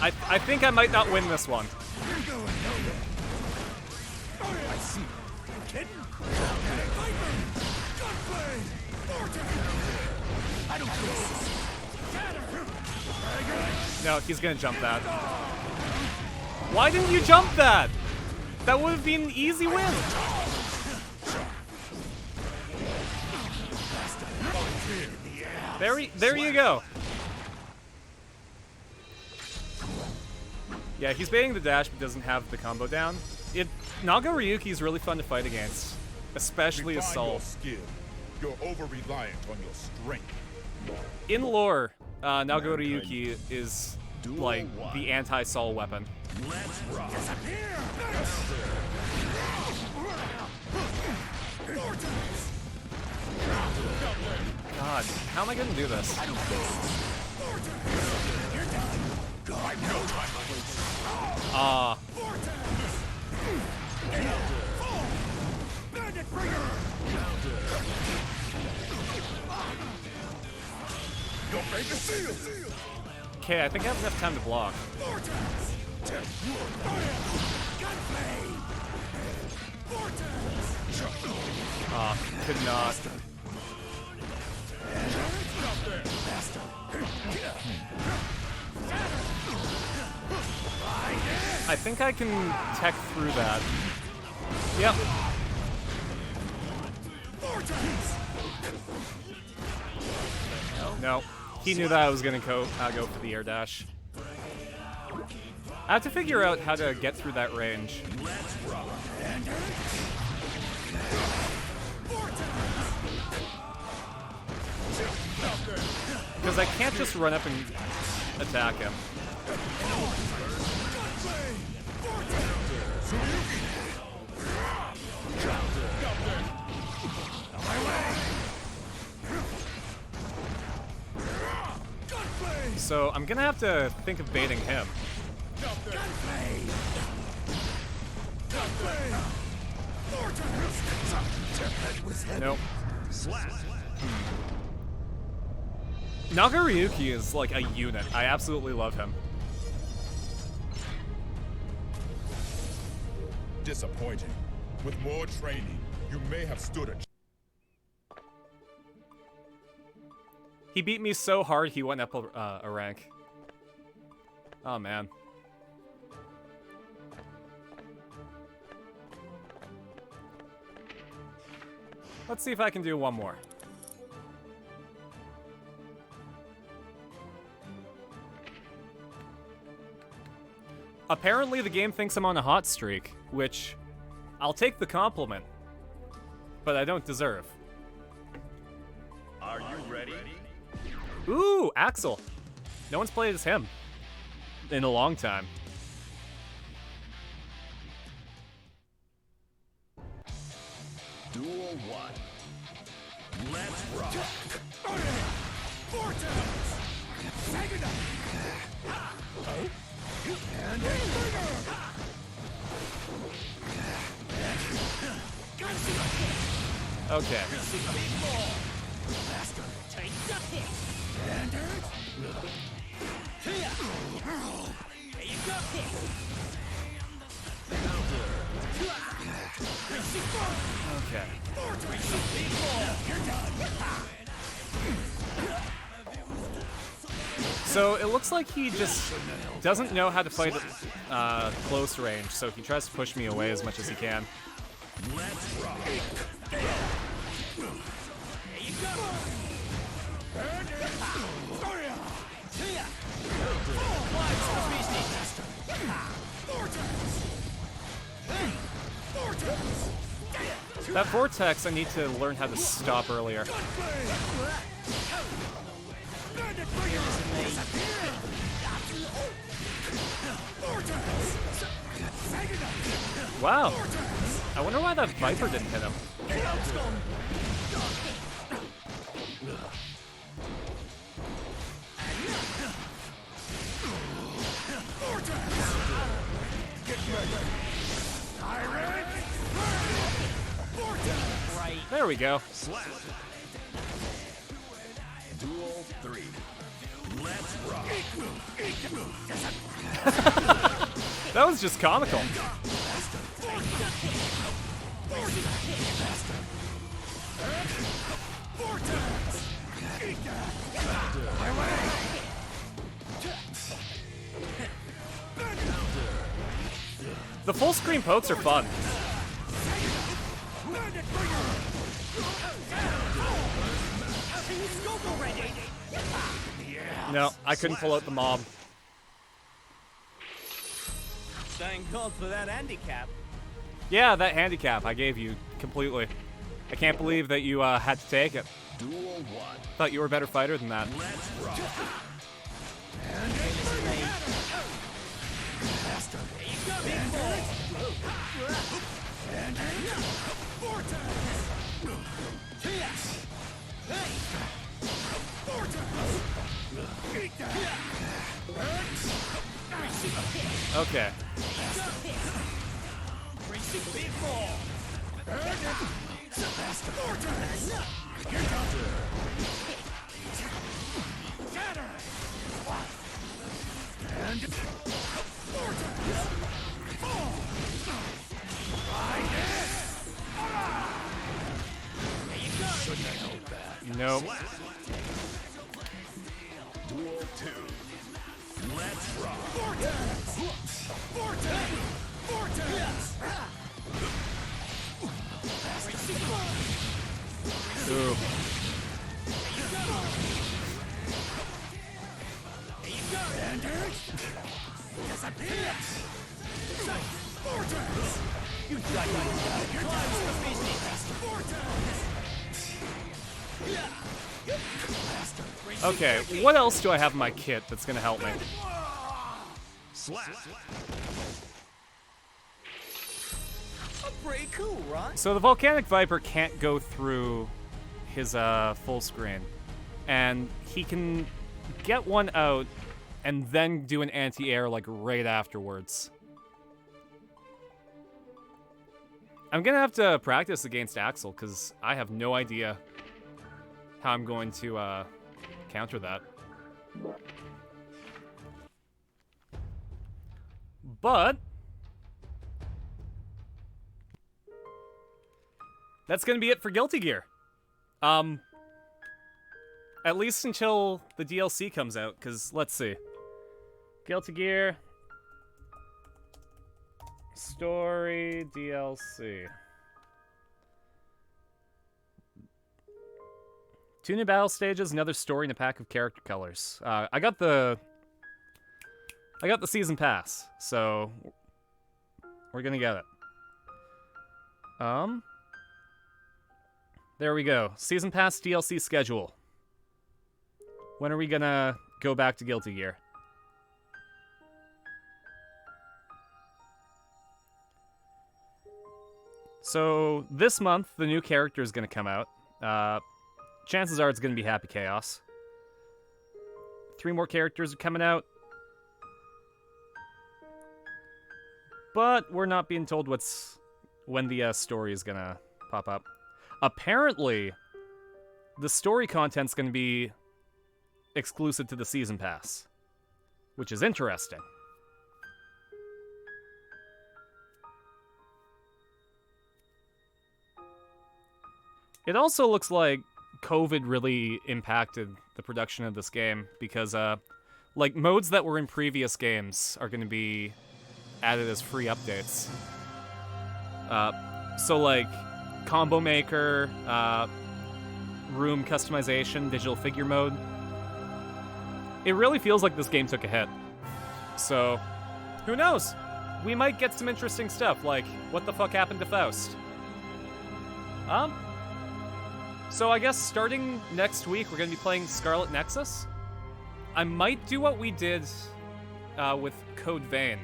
I think I might not win this one. I see. Kidding? Gunplay! I don't No, he's gonna jump that. Why didn't you jump that? That would have been an easy win. There you go. Yeah, he's baiting the dash but doesn't have the combo down. Naga Ryuki is really fun to fight against, especially as Sol. Your skill. You're over-reliant on your strength. In lore, Naga Ryuki is like the anti-Sol weapon. Let's rock. God, how am I gonna do this? Ah. Okay, I think I have enough time to block. Ah, could not. I think I can tech through that. Yep. No. He knew that I was gonna go for the air dash. I have to figure out how to get through that range. Because I can't just run up and attack him. So I'm gonna have to think of baiting him. Nope. Naga Ryuki is like a unit. I absolutely love him. Disappointing. With more training, you may have stood a He beat me so hard he went up a rank. Oh man. Let's see if I can do one more. Apparently the game thinks I'm on a hot streak, which I'll take the compliment, but I don't deserve. Are you ready? Ooh, Axel. No one's played as him in a long time. Duel 1. Let's rock. Okay. Okay. So it looks like he just doesn't know how to fight at close range, so he tries to push me away as much as he can. Let's rock. There you go. That vortex, I need to learn how to stop earlier. Wow. I wonder why that Viper didn't hit him. There we go. Duel 3. Let's rock. That was just comical. The full screen pokes are fun. No, I couldn't pull out the mob. Thank God for that handicap. Yeah, that handicap I gave you completely. I can't believe that you had to take it. Duel 1. Thought you were a better fighter than that. Let's rock. Okay. Nope. Duel 2. Let's rock. Ooh. Okay, what else do I have in my kit that's gonna help me? Slap. Pretty cool, right? So the Volcanic Viper can't go through his full screen, and he can get one out and then do an anti-air like right afterwards. I'm gonna have to practice against Axel because I have no idea how I'm going to counter that. But that's gonna be it for Guilty Gear. At least until the DLC comes out, because let's see. Guilty Gear Story DLC. 2 new battle stages, another story, and a pack of character colors. I got the season pass, so we're gonna get it. There we go. Season pass DLC schedule. When are we gonna go back to Guilty Gear? So this month, the new character is gonna come out. Chances are it's gonna be Happy Chaos. 3 more characters are coming out. But we're not being told when the story is gonna pop up. Apparently, the story content's gonna be exclusive to the season pass, which is interesting. It also looks like COVID really impacted the production of this game because, like, modes that were in previous games are going to be added as free updates. So like combo maker, room customization, digital figure mode. It really feels like this game took a hit. So, who knows? We might get some interesting stuff, like what the fuck happened to Faust? So I guess starting next week, we're gonna be playing Scarlet Nexus. I might do what we did with Code Vein.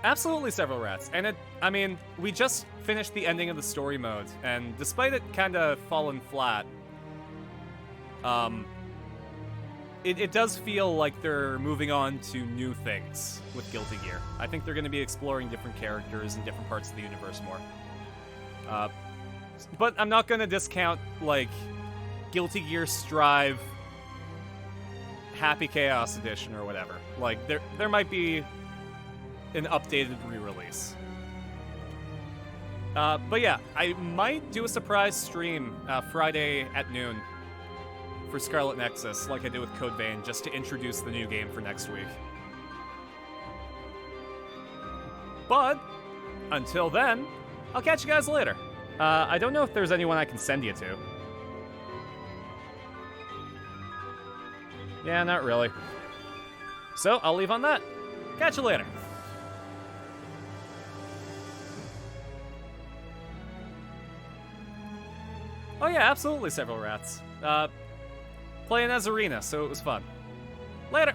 Absolutely several rats. And I mean, we just finished the ending of the story mode, and despite it kind of falling flat, it does feel like they're moving on to new things with Guilty Gear. I think they're going to be exploring different characters in different parts of the universe more. But I'm not going to discount, like, Guilty Gear Strive Happy Chaos Edition or whatever. Like, there might be an updated re-release. But yeah, I might do a surprise stream Friday at noon for Scarlet Nexus, like I did with Code Vein, just to introduce the new game for next week. But, until then, I'll catch you guys later. I don't know if there's anyone I can send you to. Yeah, not really. So, I'll leave on that. Catch you later. Oh yeah, absolutely several rats. Playing as Arena, so it was fun. Later!